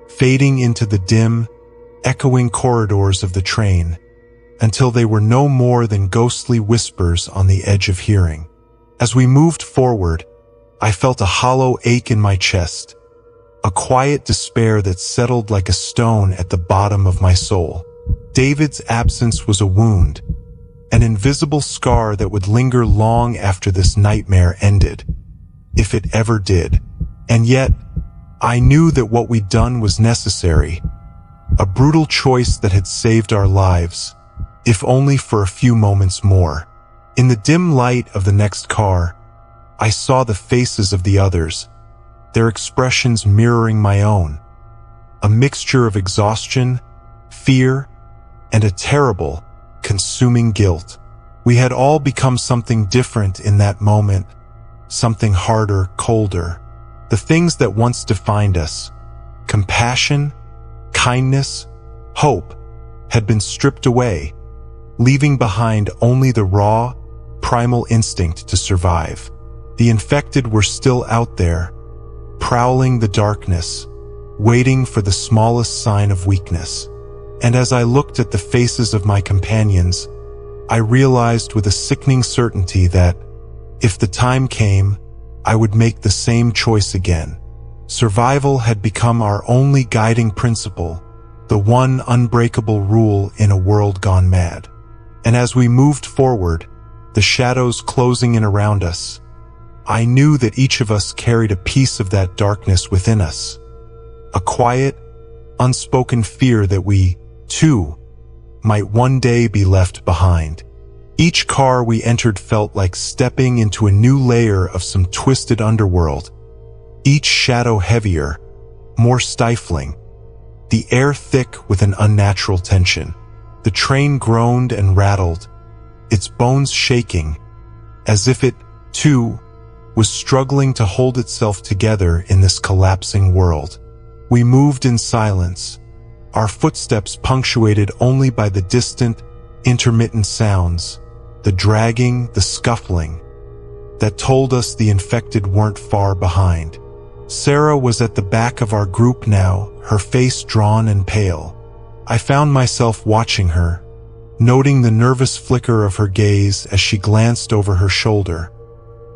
fading into the dim, echoing corridors of the train, until they were no more than ghostly whispers on the edge of hearing. As we moved forward, I felt a hollow ache in my chest, a quiet despair that settled like a stone at the bottom of my soul. David's absence was a wound, an invisible scar that would linger long after this nightmare ended, if it ever did. And yet, I knew that what we'd done was necessary, a brutal choice that had saved our lives, if only for a few moments more. In the dim light of the next car, I saw the faces of the others, their expressions mirroring my own, a mixture of exhaustion, fear, and a terrible, consuming guilt. We had all become something different in that moment, something harder, colder. The things that once defined us, compassion, kindness, hope, had been stripped away, leaving behind only the raw, primal instinct to survive. The infected were still out there, prowling the darkness, waiting for the smallest sign of weakness. And as I looked at the faces of my companions, I realized with a sickening certainty that, if the time came, I would make the same choice again. Survival had become our only guiding principle, the one unbreakable rule in a world gone mad. And as we moved forward, the shadows closing in around us, I knew that each of us carried a piece of that darkness within us. A quiet, unspoken fear that we, too, might one day be left behind. Each car we entered felt like stepping into a new layer of some twisted underworld. Each shadow heavier, more stifling, the air thick with an unnatural tension. The train groaned and rattled, its bones shaking, as if it, too, was struggling to hold itself together in this collapsing world. We moved in silence, our footsteps punctuated only by the distant, intermittent sounds, the dragging, the scuffling, that told us the infected weren't far behind. Sarah was at the back of our group now, her face drawn and pale. I found myself watching her, noting the nervous flicker of her gaze as she glanced over her shoulder,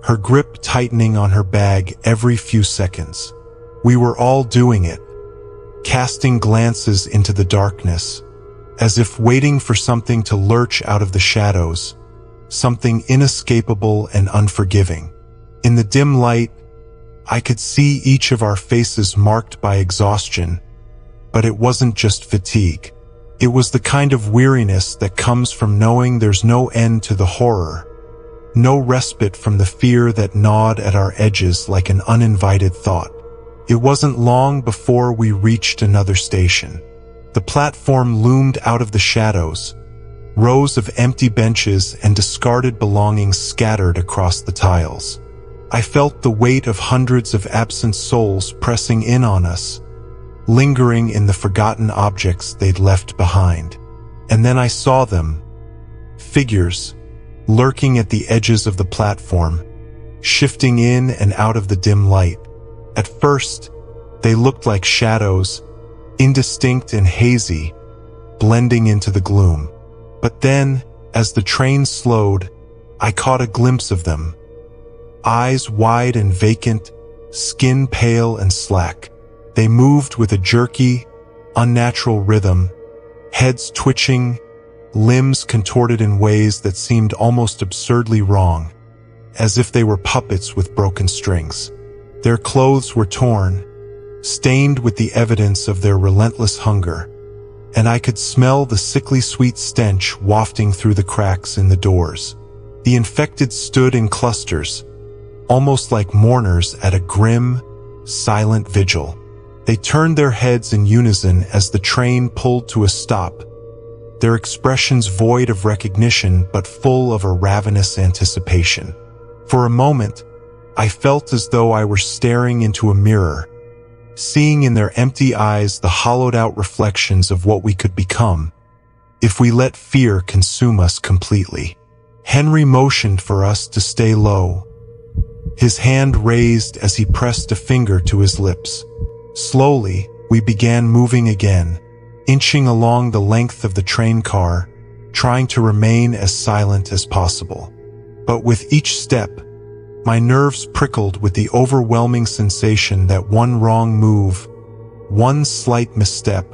her grip tightening on her bag every few seconds. We were all doing it, casting glances into the darkness, as if waiting for something to lurch out of the shadows, something inescapable and unforgiving. In the dim light, I could see each of our faces marked by exhaustion, but it wasn't just fatigue. It was the kind of weariness that comes from knowing there's no end to the horror, no respite from the fear that gnawed at our edges like an uninvited thought. It wasn't long before we reached another station. The platform loomed out of the shadows, rows of empty benches and discarded belongings scattered across the tiles. I felt the weight of hundreds of absent souls pressing in on us, lingering in the forgotten objects they'd left behind. And then I saw them, figures, lurking at the edges of the platform, shifting in and out of the dim light. At first, they looked like shadows, indistinct and hazy, blending into the gloom. But then, as the train slowed, I caught a glimpse of them. Eyes wide and vacant, skin pale and slack. They moved with a jerky, unnatural rhythm, heads twitching, limbs contorted in ways that seemed almost absurdly wrong, as if they were puppets with broken strings. Their clothes were torn, stained with the evidence of their relentless hunger, and I could smell the sickly sweet stench wafting through the cracks in the doors. The infected stood in clusters, almost like mourners at a grim, silent vigil. They turned their heads in unison as the train pulled to a stop, their expressions void of recognition but full of a ravenous anticipation. For a moment, I felt as though I were staring into a mirror, seeing in their empty eyes the hollowed-out reflections of what we could become if we let fear consume us completely. Henry motioned for us to stay low, his hand raised as he pressed a finger to his lips. Slowly, we began moving again, inching along the length of the train car, trying to remain as silent as possible. But with each step, my nerves prickled with the overwhelming sensation that one wrong move, one slight misstep,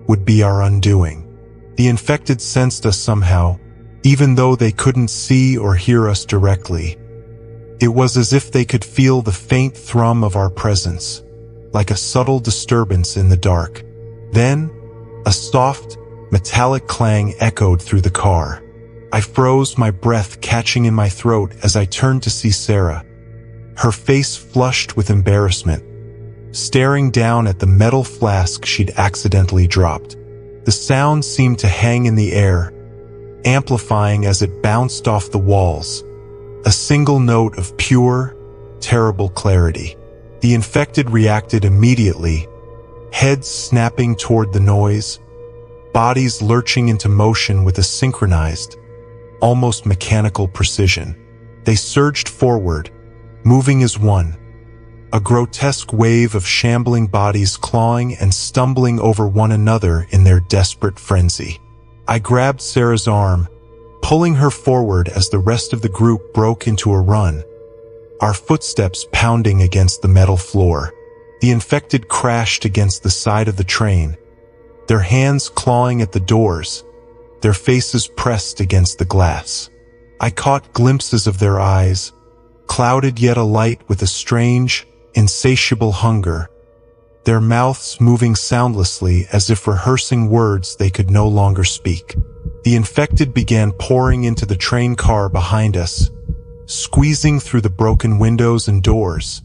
would be our undoing. The infected sensed us somehow, even though they couldn't see or hear us directly. It was as if they could feel the faint thrum of our presence, like a subtle disturbance in the dark. Then, a soft, metallic clang echoed through the car. I froze, my breath catching in my throat as I turned to see Sarah, her face flushed with embarrassment, staring down at the metal flask she'd accidentally dropped. The sound seemed to hang in the air, amplifying as it bounced off the walls, a single note of pure, terrible clarity. The infected reacted immediately, heads snapping toward the noise, bodies lurching into motion with a synchronized, almost mechanical precision. They surged forward, moving as one, a grotesque wave of shambling bodies clawing and stumbling over one another in their desperate frenzy. I grabbed Sarah's arm, pulling her forward as the rest of the group broke into a run, our footsteps pounding against the metal floor. The infected crashed against the side of the train, their hands clawing at the doors, their faces pressed against the glass. I caught glimpses of their eyes, clouded yet alight with a strange, insatiable hunger, their mouths moving soundlessly as if rehearsing words they could no longer speak. The infected began pouring into the train car behind us, squeezing through the broken windows and doors,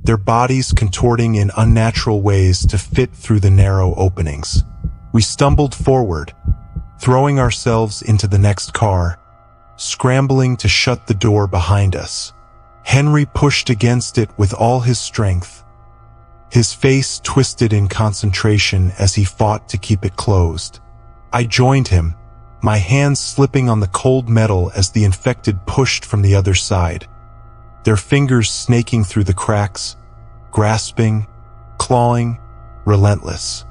their bodies contorting in unnatural ways to fit through the narrow openings. We stumbled forward, throwing ourselves into the next car, scrambling to shut the door behind us. Henry pushed against it with all his strength, his face twisted in concentration as he fought to keep it closed. I joined him, my hands slipping on the cold metal as the infected pushed from the other side, their fingers snaking through the cracks, grasping, clawing, relentless.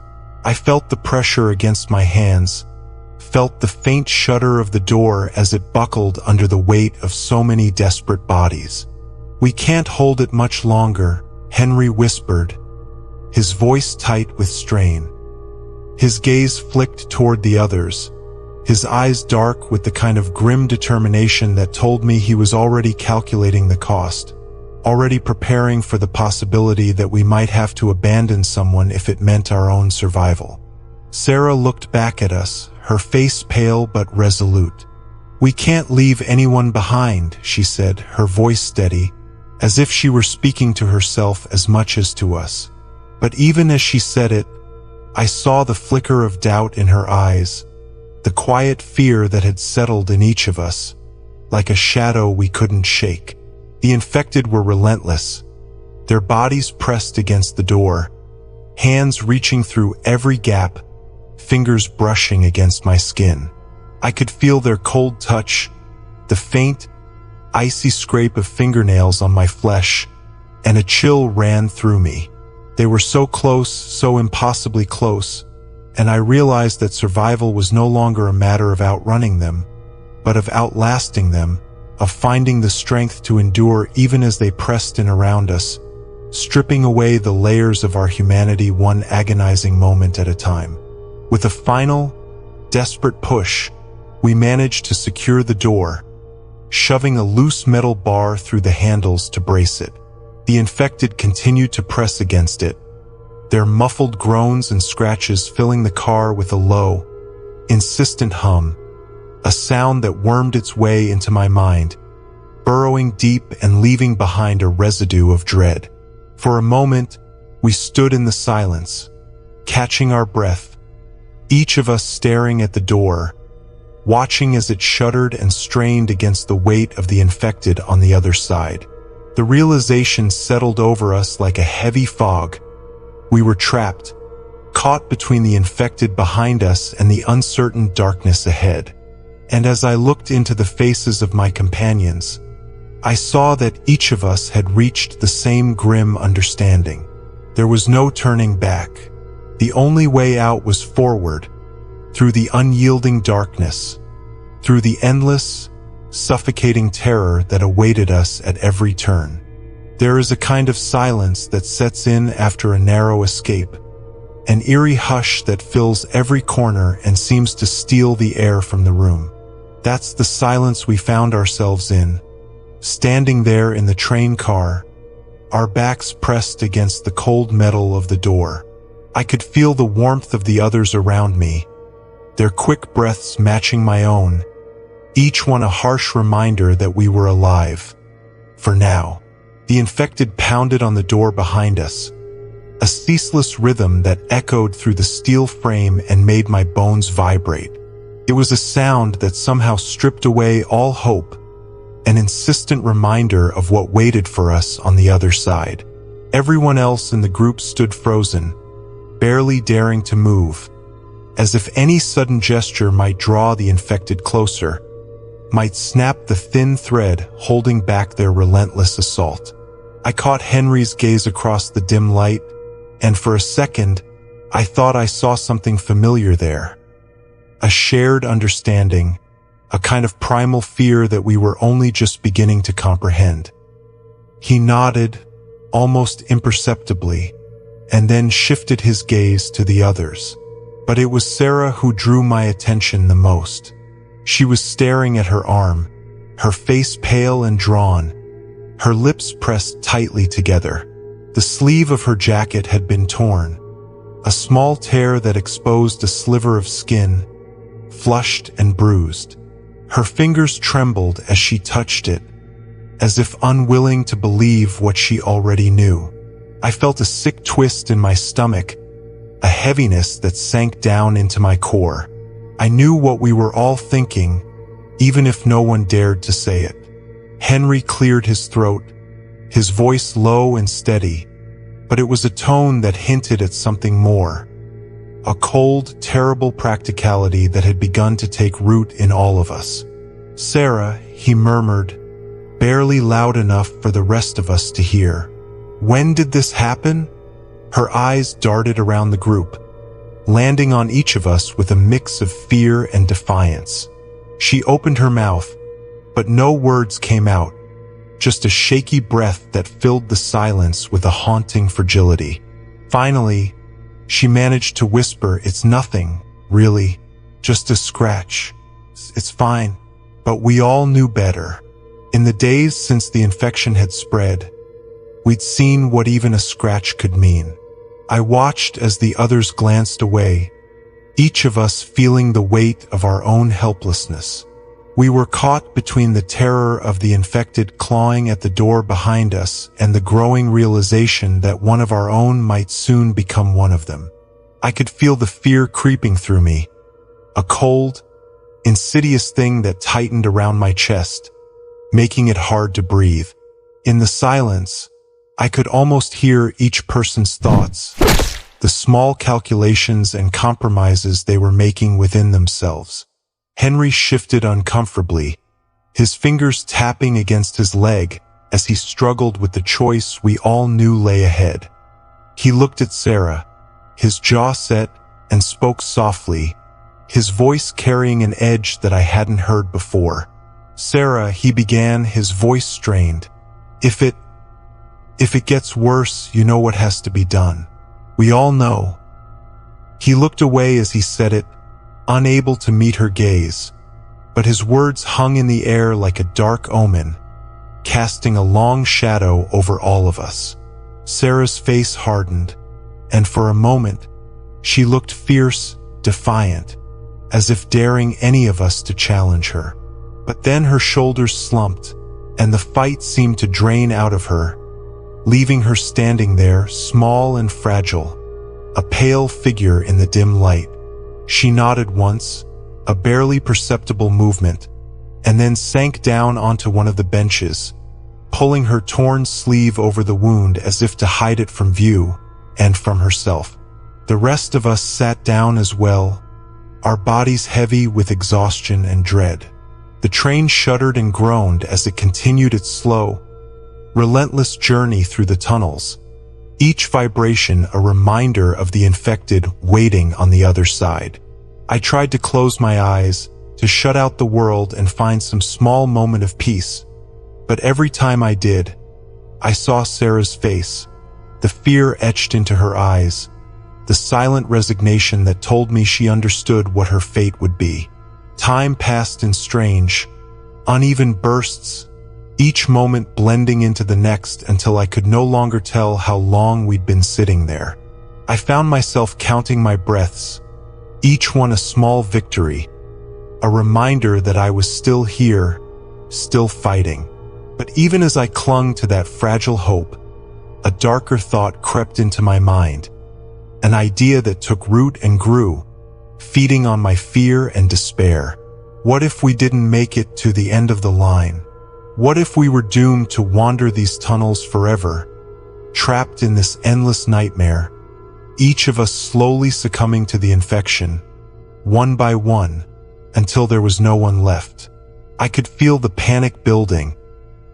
I felt the pressure against my hands, felt the faint shudder of the door as it buckled under the weight of so many desperate bodies. "We can't hold it much longer," Henry whispered, his voice tight with strain. His gaze flicked toward the others, his eyes dark with the kind of grim determination that told me he was already calculating the cost, already preparing for the possibility that we might have to abandon someone if it meant our own survival. Sarah looked back at us, her face pale but resolute. "We can't leave anyone behind," she said, her voice steady, as if she were speaking to herself as much as to us. But even as she said it, I saw the flicker of doubt in her eyes, the quiet fear that had settled in each of us, like a shadow we couldn't shake. The infected were relentless, their bodies pressed against the door, hands reaching through every gap, fingers brushing against my skin. I could feel their cold touch, the faint, icy scrape of fingernails on my flesh, and a chill ran through me. They were so close, so impossibly close, and I realized that survival was no longer a matter of outrunning them, but of outlasting them, of finding the strength to endure even as they pressed in around us, stripping away the layers of our humanity one agonizing moment at a time. With a final, desperate push, we managed to secure the door, shoving a loose metal bar through the handles to brace it. The infected continued to press against it, their muffled groans and scratches filling the car with a low, insistent hum, a sound that wormed its way into my mind, burrowing deep and leaving behind a residue of dread. For a moment, we stood in the silence, catching our breath, each of us staring at the door, watching as it shuddered and strained against the weight of the infected on the other side. The realization settled over us like a heavy fog. We were trapped, caught between the infected behind us and the uncertain darkness ahead. And as I looked into the faces of my companions, I saw that each of us had reached the same grim understanding. There was no turning back. The only way out was forward, through the unyielding darkness, through the endless, suffocating terror that awaited us at every turn. There is a kind of silence that sets in after a narrow escape, an eerie hush that fills every corner and seems to steal the air from the room. That's the silence we found ourselves in, standing there in the train car, our backs pressed against the cold metal of the door. I could feel the warmth of the others around me, their quick breaths matching my own, each one a harsh reminder that we were alive. For now. The infected pounded on the door behind us, a ceaseless rhythm that echoed through the steel frame and made my bones vibrate. It was a sound that somehow stripped away all hope, an insistent reminder of what waited for us on the other side. Everyone else in the group stood frozen, barely daring to move, as if any sudden gesture might draw the infected closer, might snap the thin thread holding back their relentless assault. I caught Henry's gaze across the dim light, and for a second, I thought I saw something familiar there. A shared understanding, a kind of primal fear that we were only just beginning to comprehend. He nodded, almost imperceptibly, and then shifted his gaze to the others. But it was Sarah who drew my attention the most. She was staring at her arm, her face pale and drawn, her lips pressed tightly together. The sleeve of her jacket had been torn, a small tear that exposed a sliver of skin, flushed and bruised. Her fingers trembled as she touched it, as if unwilling to believe what she already knew. I felt a sick twist in my stomach, a heaviness that sank down into my core. I knew what we were all thinking, even if no one dared to say it. Henry cleared his throat, his voice low and steady, but it was a tone that hinted at something more. A cold, terrible practicality that had begun to take root in all of us. "Sarah," he murmured, barely loud enough for the rest of us to hear. "When did this happen?" Her eyes darted around the group, landing on each of us with a mix of fear and defiance. She opened her mouth, but no words came out, just a shaky breath that filled the silence with a haunting fragility. Finally, she managed to whisper, "It's nothing, really, just a scratch. It's fine." But we all knew better. In the days since the infection had spread, we'd seen what even a scratch could mean. I watched as the others glanced away, each of us feeling the weight of our own helplessness. We were caught between the terror of the infected clawing at the door behind us and the growing realization that one of our own might soon become one of them. I could feel the fear creeping through me, a cold, insidious thing that tightened around my chest, making it hard to breathe. In the silence, I could almost hear each person's thoughts, the small calculations and compromises they were making within themselves. Henry shifted uncomfortably, his fingers tapping against his leg as he struggled with the choice we all knew lay ahead. He looked at Sarah, his jaw set, and spoke softly, his voice carrying an edge that I hadn't heard before. "Sarah," he began, his voice strained, If it gets worse, you know what has to be done. We all know." He looked away as he said it, unable to meet her gaze, but his words hung in the air like a dark omen, casting a long shadow over all of us. Sarah's face hardened, and for a moment, she looked fierce, defiant, as if daring any of us to challenge her. But then her shoulders slumped, and the fight seemed to drain out of her, leaving her standing there, small and fragile, a pale figure in the dim light. She nodded once, a barely perceptible movement, and then sank down onto one of the benches, pulling her torn sleeve over the wound as if to hide it from view and from herself. The rest of us sat down as well, our bodies heavy with exhaustion and dread. The train shuddered and groaned as it continued its slow, relentless journey through the tunnels, each vibration a reminder of the infected waiting on the other side. I tried to close my eyes, to shut out the world and find some small moment of peace, but every time I did, I saw Sarah's face, the fear etched into her eyes, the silent resignation that told me she understood what her fate would be. Time passed in strange, uneven bursts, each moment blending into the next until I could no longer tell how long we'd been sitting there. I found myself counting my breaths, each one a small victory, a reminder that I was still here, still fighting. But even as I clung to that fragile hope, a darker thought crept into my mind, an idea that took root and grew, feeding on my fear and despair. What if we didn't make it to the end of the line? What if we were doomed to wander these tunnels forever, trapped in this endless nightmare, each of us slowly succumbing to the infection, one by one, until there was no one left? I could feel the panic building,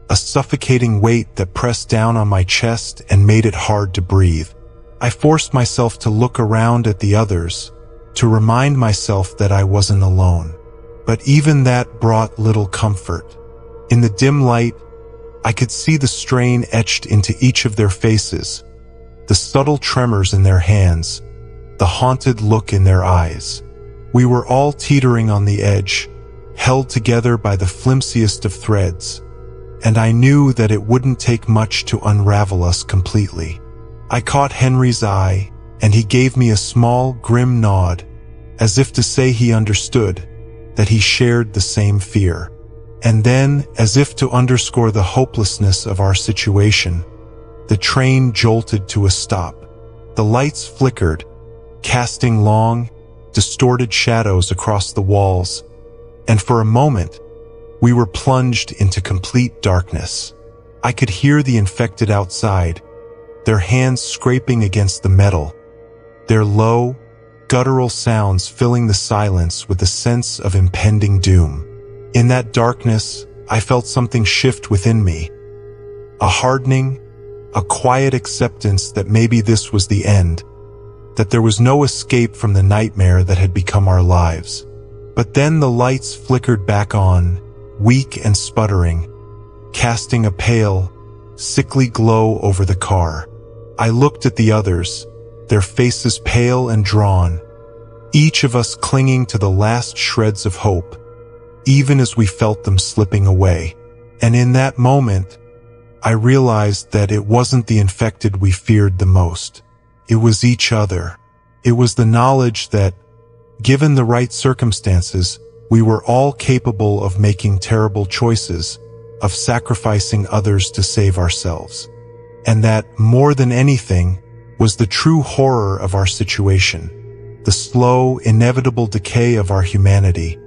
a suffocating weight that pressed down on my chest and made it hard to breathe. I forced myself to look around at the others, to remind myself that I wasn't alone. But even that brought little comfort. In the dim light, I could see the strain etched into each of their faces, the subtle tremors in their hands, the haunted look in their eyes. We were all teetering on the edge, held together by the flimsiest of threads, and I knew that it wouldn't take much to unravel us completely. I caught Henry's eye, and he gave me a small, grim nod, as if to say he understood, that he shared the same fear. And then, as if to underscore the hopelessness of our situation, the train jolted to a stop. The lights flickered, casting long, distorted shadows across the walls, and for a moment, we were plunged into complete darkness. I could hear the infected outside, their hands scraping against the metal, their low, guttural sounds filling the silence with a sense of impending doom. In that darkness, I felt something shift within me. A hardening, a quiet acceptance that maybe this was the end, that there was no escape from the nightmare that had become our lives. But then the lights flickered back on, weak and sputtering, casting a pale, sickly glow over the car. I looked at the others, their faces pale and drawn, each of us clinging to the last shreds of hope, even as we felt them slipping away. And in that moment, I realized that it wasn't the infected we feared the most. It was each other. It was the knowledge that, given the right circumstances, we were all capable of making terrible choices, of sacrificing others to save ourselves. And that, more than anything, was the true horror of our situation, the slow, inevitable decay of our humanity,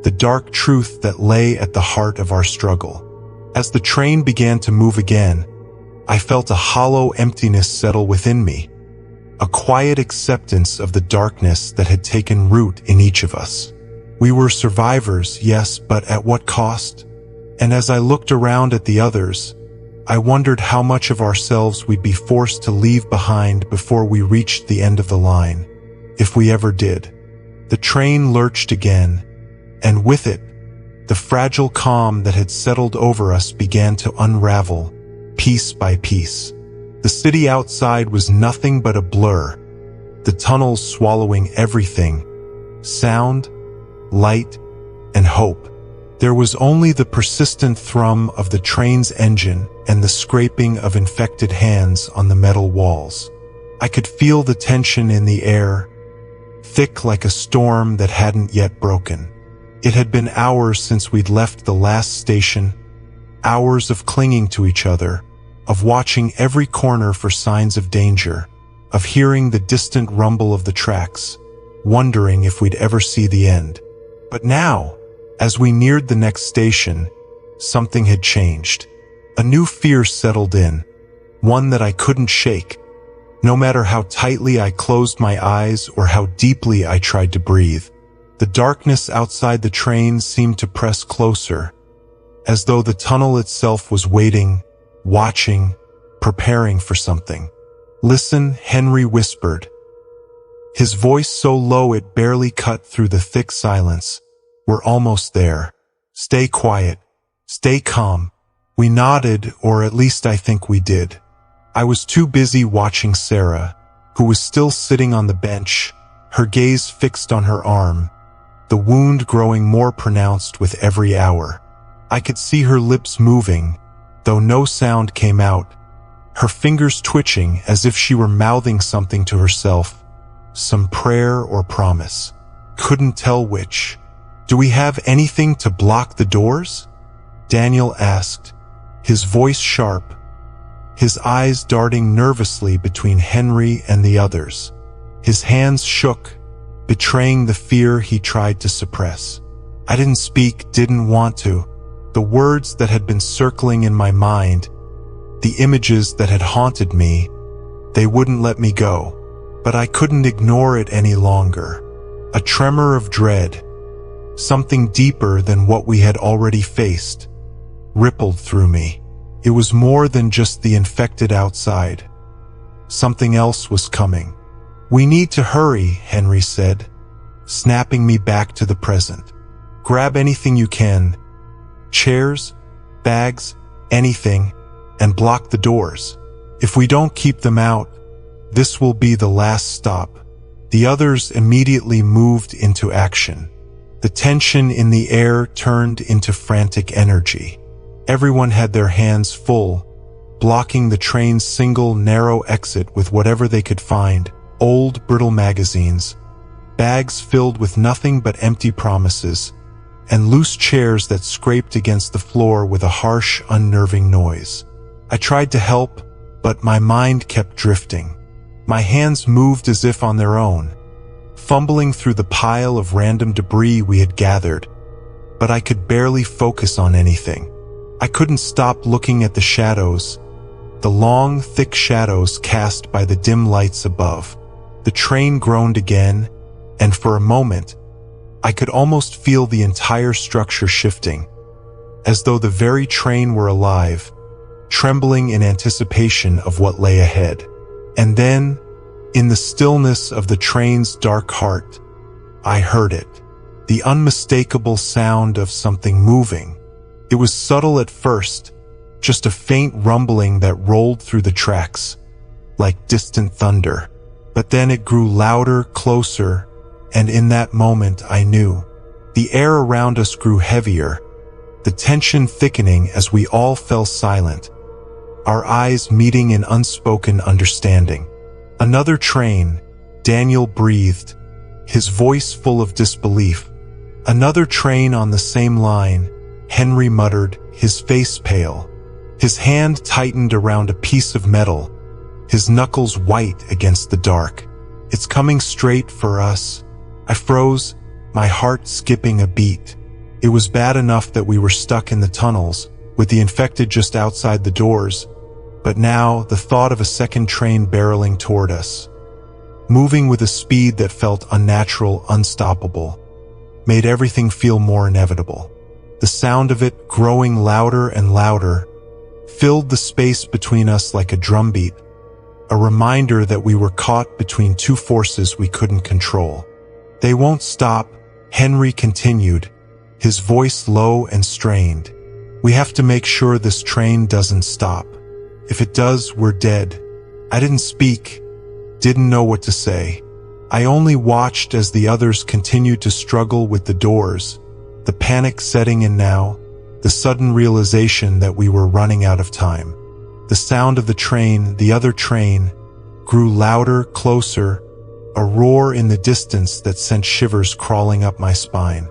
the dark truth that lay at the heart of our struggle. As the train began to move again, I felt a hollow emptiness settle within me, a quiet acceptance of the darkness that had taken root in each of us. We were survivors, yes, but at what cost? And as I looked around at the others, I wondered how much of ourselves we'd be forced to leave behind before we reached the end of the line, if we ever did. The train lurched again, and with it, the fragile calm that had settled over us began to unravel, piece by piece. The city outside was nothing but a blur, the tunnels swallowing everything, sound, light, and hope. There was only the persistent thrum of the train's engine and the scraping of infected hands on the metal walls. I could feel the tension in the air, thick like a storm that hadn't yet broken. It had been hours since we'd left the last station, hours of clinging to each other, of watching every corner for signs of danger, of hearing the distant rumble of the tracks, wondering if we'd ever see the end. But now, as we neared the next station, something had changed. A new fear settled in, one that I couldn't shake, no matter how tightly I closed my eyes or how deeply I tried to breathe. The darkness outside the train seemed to press closer, as though the tunnel itself was waiting, watching, preparing for something. "Listen," Henry whispered, his voice so low it barely cut through the thick silence. "We're almost there. Stay quiet. Stay calm." We nodded, or at least I think we did. I was too busy watching Sarah, who was still sitting on the bench, her gaze fixed on her arm, the wound growing more pronounced with every hour. I could see her lips moving, though no sound came out, her fingers twitching as if she were mouthing something to herself, some prayer or promise. Couldn't tell which. "Do we have anything to block the doors?" Daniel asked, his voice sharp, his eyes darting nervously between Henry and the others. His hands shook, betraying the fear he tried to suppress. I didn't speak, didn't want to. The words that had been circling in my mind, the images that had haunted me, they wouldn't let me go. But I couldn't ignore it any longer. A tremor of dread, something deeper than what we had already faced, rippled through me. It was more than just the infected outside. Something else was coming. "We need to hurry," Henry said, snapping me back to the present. "Grab anything you can, chairs, bags, anything, and block the doors. If we don't keep them out, This will be the last stop. The others immediately moved into action. The tension in the air turned into frantic energy. Everyone had their hands full, blocking the train's single narrow exit with whatever they could find: old, brittle magazines, bags filled with nothing but empty promises, and loose chairs that scraped against the floor with a harsh, unnerving noise. I tried to help, but my mind kept drifting. My hands moved as if on their own, fumbling through the pile of random debris we had gathered, but I could barely focus on anything. I couldn't stop looking at the shadows, the long, thick shadows cast by the dim lights above. The train groaned again, and for a moment, I could almost feel the entire structure shifting, as though the very train were alive, trembling in anticipation of what lay ahead. And then, in the stillness of the train's dark heart, I heard it, the unmistakable sound of something moving. It was subtle at first, just a faint rumbling that rolled through the tracks, like distant thunder. But then it grew louder, closer, and in that moment I knew. The air around us grew heavier, the tension thickening as we all fell silent, our eyes meeting in unspoken understanding. Another train, Daniel breathed, his voice full of disbelief. Another train on the same line, Henry muttered, his face pale. His hand tightened around a piece of metal, his knuckles white against the dark. It's coming straight for us. I froze, my heart skipping a beat. It was bad enough that we were stuck in the tunnels, with the infected just outside the doors, but now the thought of a second train barreling toward us, moving with a speed that felt unnatural, unstoppable, made everything feel more inevitable. The sound of it, growing louder and louder, filled the space between us like a drumbeat, a reminder that we were caught between two forces we couldn't control. "They won't stop," Henry continued, his voice low and strained. "We have to make sure this train doesn't stop. If it does, we're dead." I didn't speak, didn't know what to say. I only watched as the others continued to struggle with the doors, the panic setting in now, the sudden realization that we were running out of time. The sound of the train, the other train, grew louder, closer, a roar in the distance that sent shivers crawling up my spine.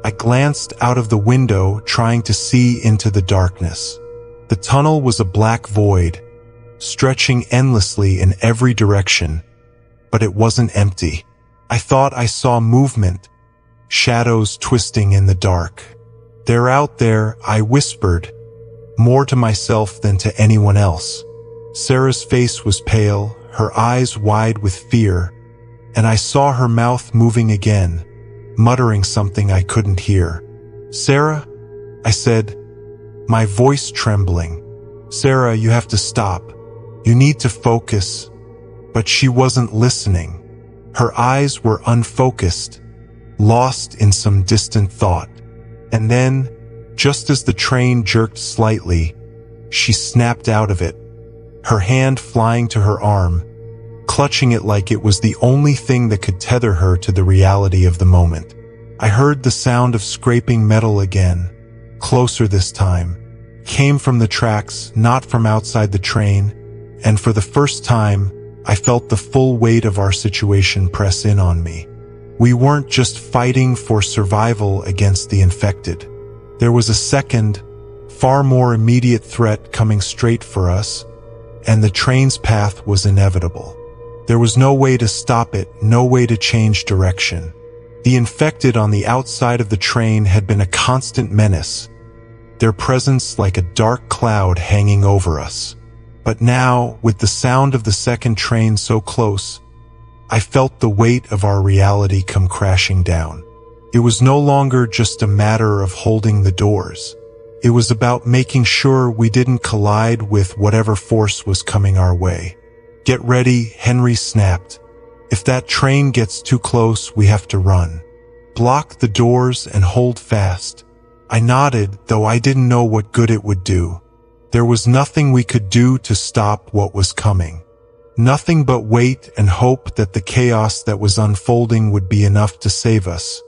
I glanced out of the window, trying to see into the darkness. The tunnel was a black void, stretching endlessly in every direction, but it wasn't empty. I thought I saw movement, shadows twisting in the dark. "They're out there," I whispered, more to myself than to anyone else. Sarah's face was pale, her eyes wide with fear, and I saw her mouth moving again, muttering something I couldn't hear. "Sarah?" I said, my voice trembling. "Sarah, you have to stop. You need to focus." But she wasn't listening. Her eyes were unfocused, lost in some distant thought. And then, just as the train jerked slightly, she snapped out of it, her hand flying to her arm, clutching it like it was the only thing that could tether her to the reality of the moment. I heard the sound of scraping metal again, closer this time, came from the tracks, not from outside the train, and for the first time, I felt the full weight of our situation press in on me. We weren't just fighting for survival against the infected. There was a second, far more immediate threat coming straight for us, and the train's path was inevitable. There was no way to stop it, no way to change direction. The infected on the outside of the train had been a constant menace, their presence like a dark cloud hanging over us. But now, with the sound of the second train so close, I felt the weight of our reality come crashing down. It was no longer just a matter of holding the doors. It was about making sure we didn't collide with whatever force was coming our way. "Get ready," Henry snapped. "If that train gets too close, we have to run. Block the doors and hold fast." I nodded, though I didn't know what good it would do. There was nothing we could do to stop what was coming. Nothing but wait and hope that the chaos that was unfolding would be enough to save us,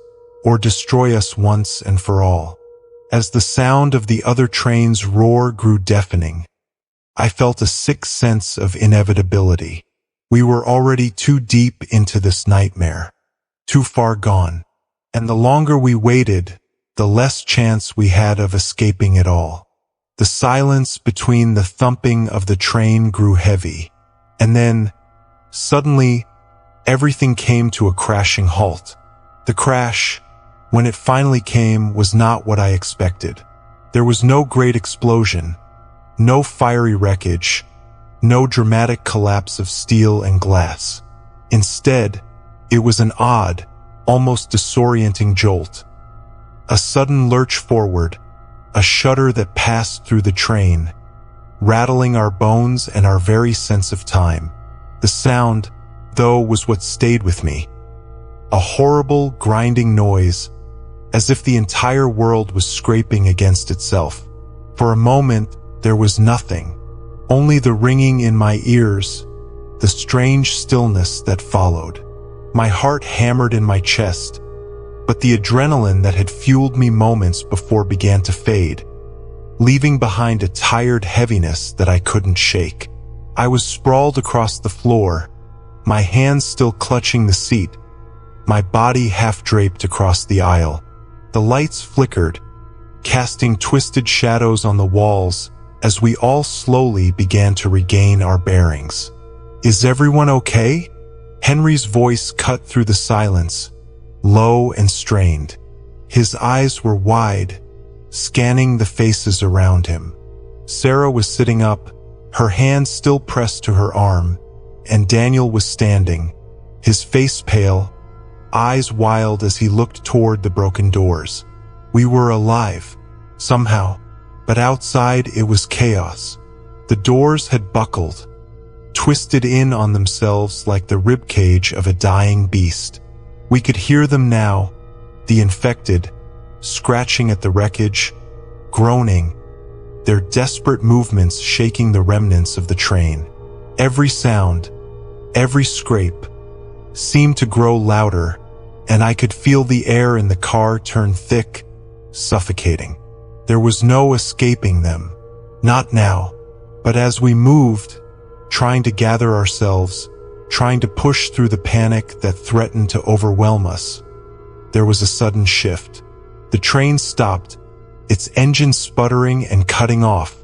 or destroy us once and for all. As the sound of the other train's roar grew deafening, I felt a sick sense of inevitability. We were already too deep into this nightmare, too far gone, and the longer we waited, the less chance we had of escaping at all. The silence between the thumping of the train grew heavy, and then, suddenly, everything came to a crashing halt. The crash, when it finally came, was not what I expected. There was no great explosion, no fiery wreckage, no dramatic collapse of steel and glass. Instead, it was an odd, almost disorienting jolt. A sudden lurch forward, a shudder that passed through the train, rattling our bones and our very sense of time. The sound, though, was what stayed with me. A horrible, grinding noise, as if the entire world was scraping against itself. For a moment, there was nothing. Only the ringing in my ears, the strange stillness that followed. My heart hammered in my chest, but the adrenaline that had fueled me moments before began to fade, leaving behind a tired heaviness that I couldn't shake. I was sprawled across the floor, my hands still clutching the seat, my body half draped across the aisle. The lights flickered, casting twisted shadows on the walls as we all slowly began to regain our bearings. "Is everyone okay?" Henry's voice cut through the silence, low and strained. His eyes were wide, scanning the faces around him. Sarah was sitting up, her hand still pressed to her arm, and Daniel was standing, his face pale, eyes wild as he looked toward the broken doors. We were alive, somehow, but outside it was chaos. The doors had buckled, twisted in on themselves like the ribcage of a dying beast. We could hear them now, the infected, scratching at the wreckage, groaning, their desperate movements shaking the remnants of the train. Every sound, every scrape, seemed to grow louder, and I could feel the air in the car turn thick, suffocating. There was no escaping them, not now. But as we moved, trying to gather ourselves, trying to push through the panic that threatened to overwhelm us, there was a sudden shift. The train stopped, its engine sputtering and cutting off,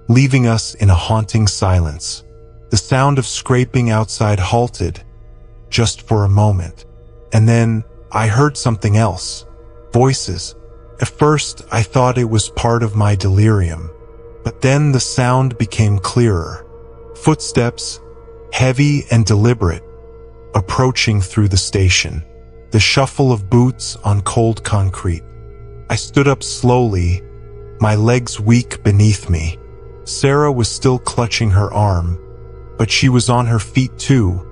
leaving us in a haunting silence. The sound of scraping outside halted, just for a moment. And then I heard something else. Voices. At first, I thought it was part of my delirium, but then the sound became clearer. Footsteps, heavy and deliberate, approaching through the station. The shuffle of boots on cold concrete. I stood up slowly, my legs weak beneath me. Sarah was still clutching her arm, but she was on her feet too,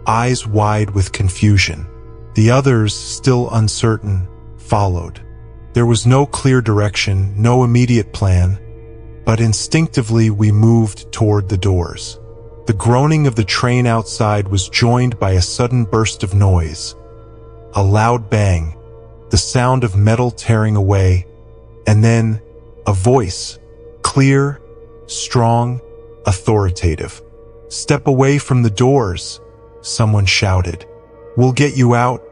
eyes wide with confusion. The others, still uncertain, followed. There was no clear direction, no immediate plan, but instinctively we moved toward the doors. The groaning of the train outside was joined by a sudden burst of noise. A loud bang, the sound of metal tearing away, and then a voice, clear, strong, authoritative. "Step away from the doors," someone shouted. "We'll get you out,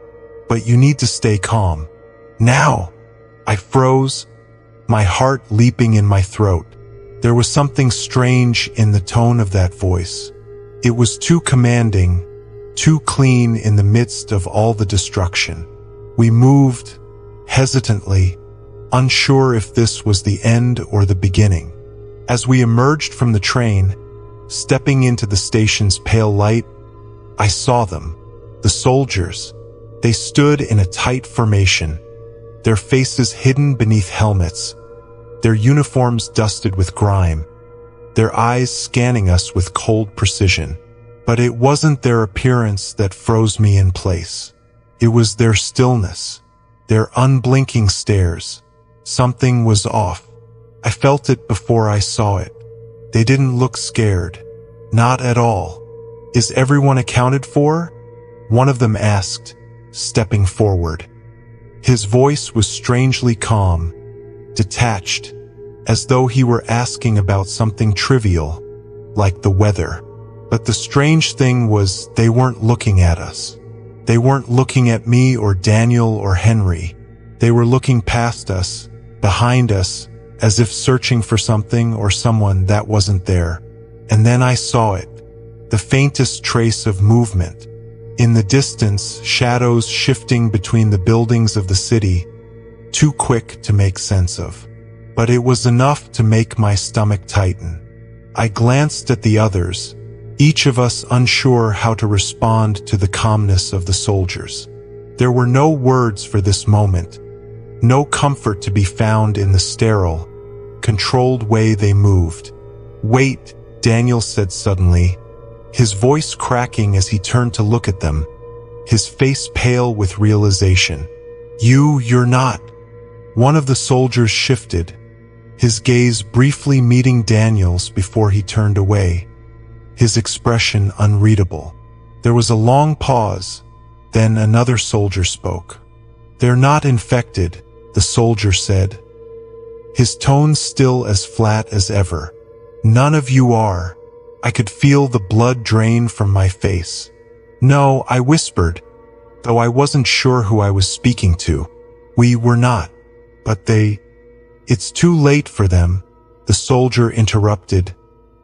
but you need to stay calm. Now!" I froze, my heart leaping in my throat. There was something strange in the tone of that voice. It was too commanding, too clean in the midst of all the destruction. We moved, hesitantly, unsure if this was the end or the beginning. As we emerged from the train, stepping into the station's pale light, I saw them, the soldiers. They stood in a tight formation, their faces hidden beneath helmets, their uniforms dusted with grime, their eyes scanning us with cold precision. But it wasn't their appearance that froze me in place. It was their stillness, their unblinking stares. Something was off. I felt it before I saw it. They didn't look scared. Not at all. "Is everyone accounted for?" one of them asked, stepping forward. His voice was strangely calm, detached, as though he were asking about something trivial, like the weather. But the strange thing was they weren't looking at us. They weren't looking at me or Daniel or Henry. They were looking past us, behind us, as if searching for something or someone that wasn't there. And then I saw it, the faintest trace of movement. In the distance, shadows shifting between the buildings of the city, too quick to make sense of. But it was enough to make my stomach tighten. I glanced at the others, each of us unsure how to respond to the calmness of the soldiers. There were no words for this moment, no comfort to be found in the sterile, controlled way they moved. "Wait," Daniel said suddenly, his voice cracking as he turned to look at them, his face pale with realization. You're not." One of the soldiers shifted, his gaze briefly meeting Daniel's before he turned away, his expression unreadable. There was a long pause, then another soldier spoke. "They're not infected," the soldier said, his tone still as flat as ever. "None of you are." I could feel the blood drain from my face. "No," I whispered, though I wasn't sure who I was speaking to. "We were not. But they—" "It's too late for them," the soldier interrupted,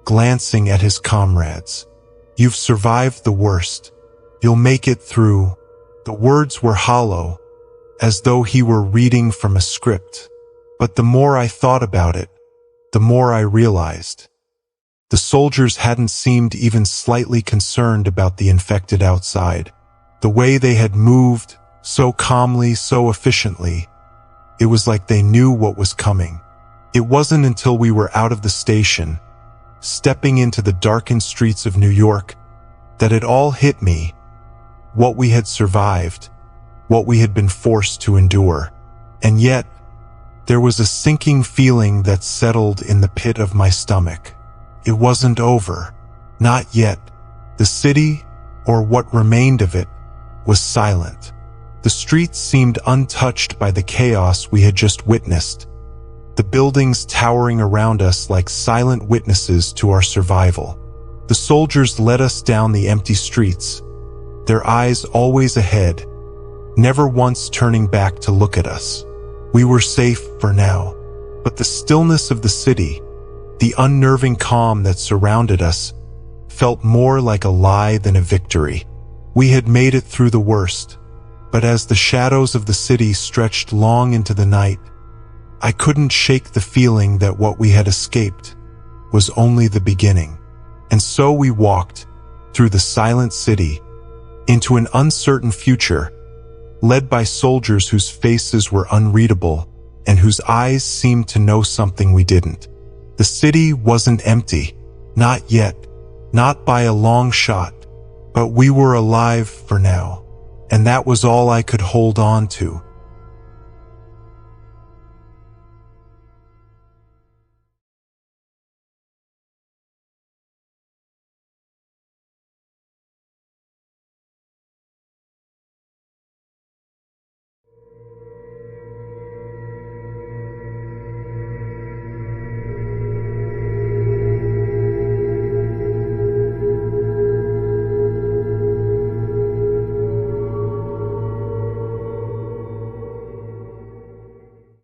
glancing at his comrades. "You've survived the worst. You'll make it through." The words were hollow, as though he were reading from a script. But the more I thought about it, the more I realized. The soldiers hadn't seemed even slightly concerned about the infected outside. The way they had moved, so calmly, so efficiently, it was like they knew what was coming. It wasn't until we were out of the station, stepping into the darkened streets of New York, that it all hit me. What we had survived, what we had been forced to endure. And yet, there was a sinking feeling that settled in the pit of my stomach. It wasn't over. Not yet. The city, or what remained of it, was silent. The streets seemed untouched by the chaos we had just witnessed, the buildings towering around us like silent witnesses to our survival. The soldiers led us down the empty streets, their eyes always ahead, never once turning back to look at us. We were safe for now, but the stillness of the city, the unnerving calm that surrounded us, felt more like a lie than a victory. We had made it through the worst, but as the shadows of the city stretched long into the night, I couldn't shake the feeling that what we had escaped was only the beginning. And so we walked through the silent city into an uncertain future, led by soldiers whose faces were unreadable and whose eyes seemed to know something we didn't. The city wasn't empty, not yet, not by a long shot, but we were alive for now, and that was all I could hold on to.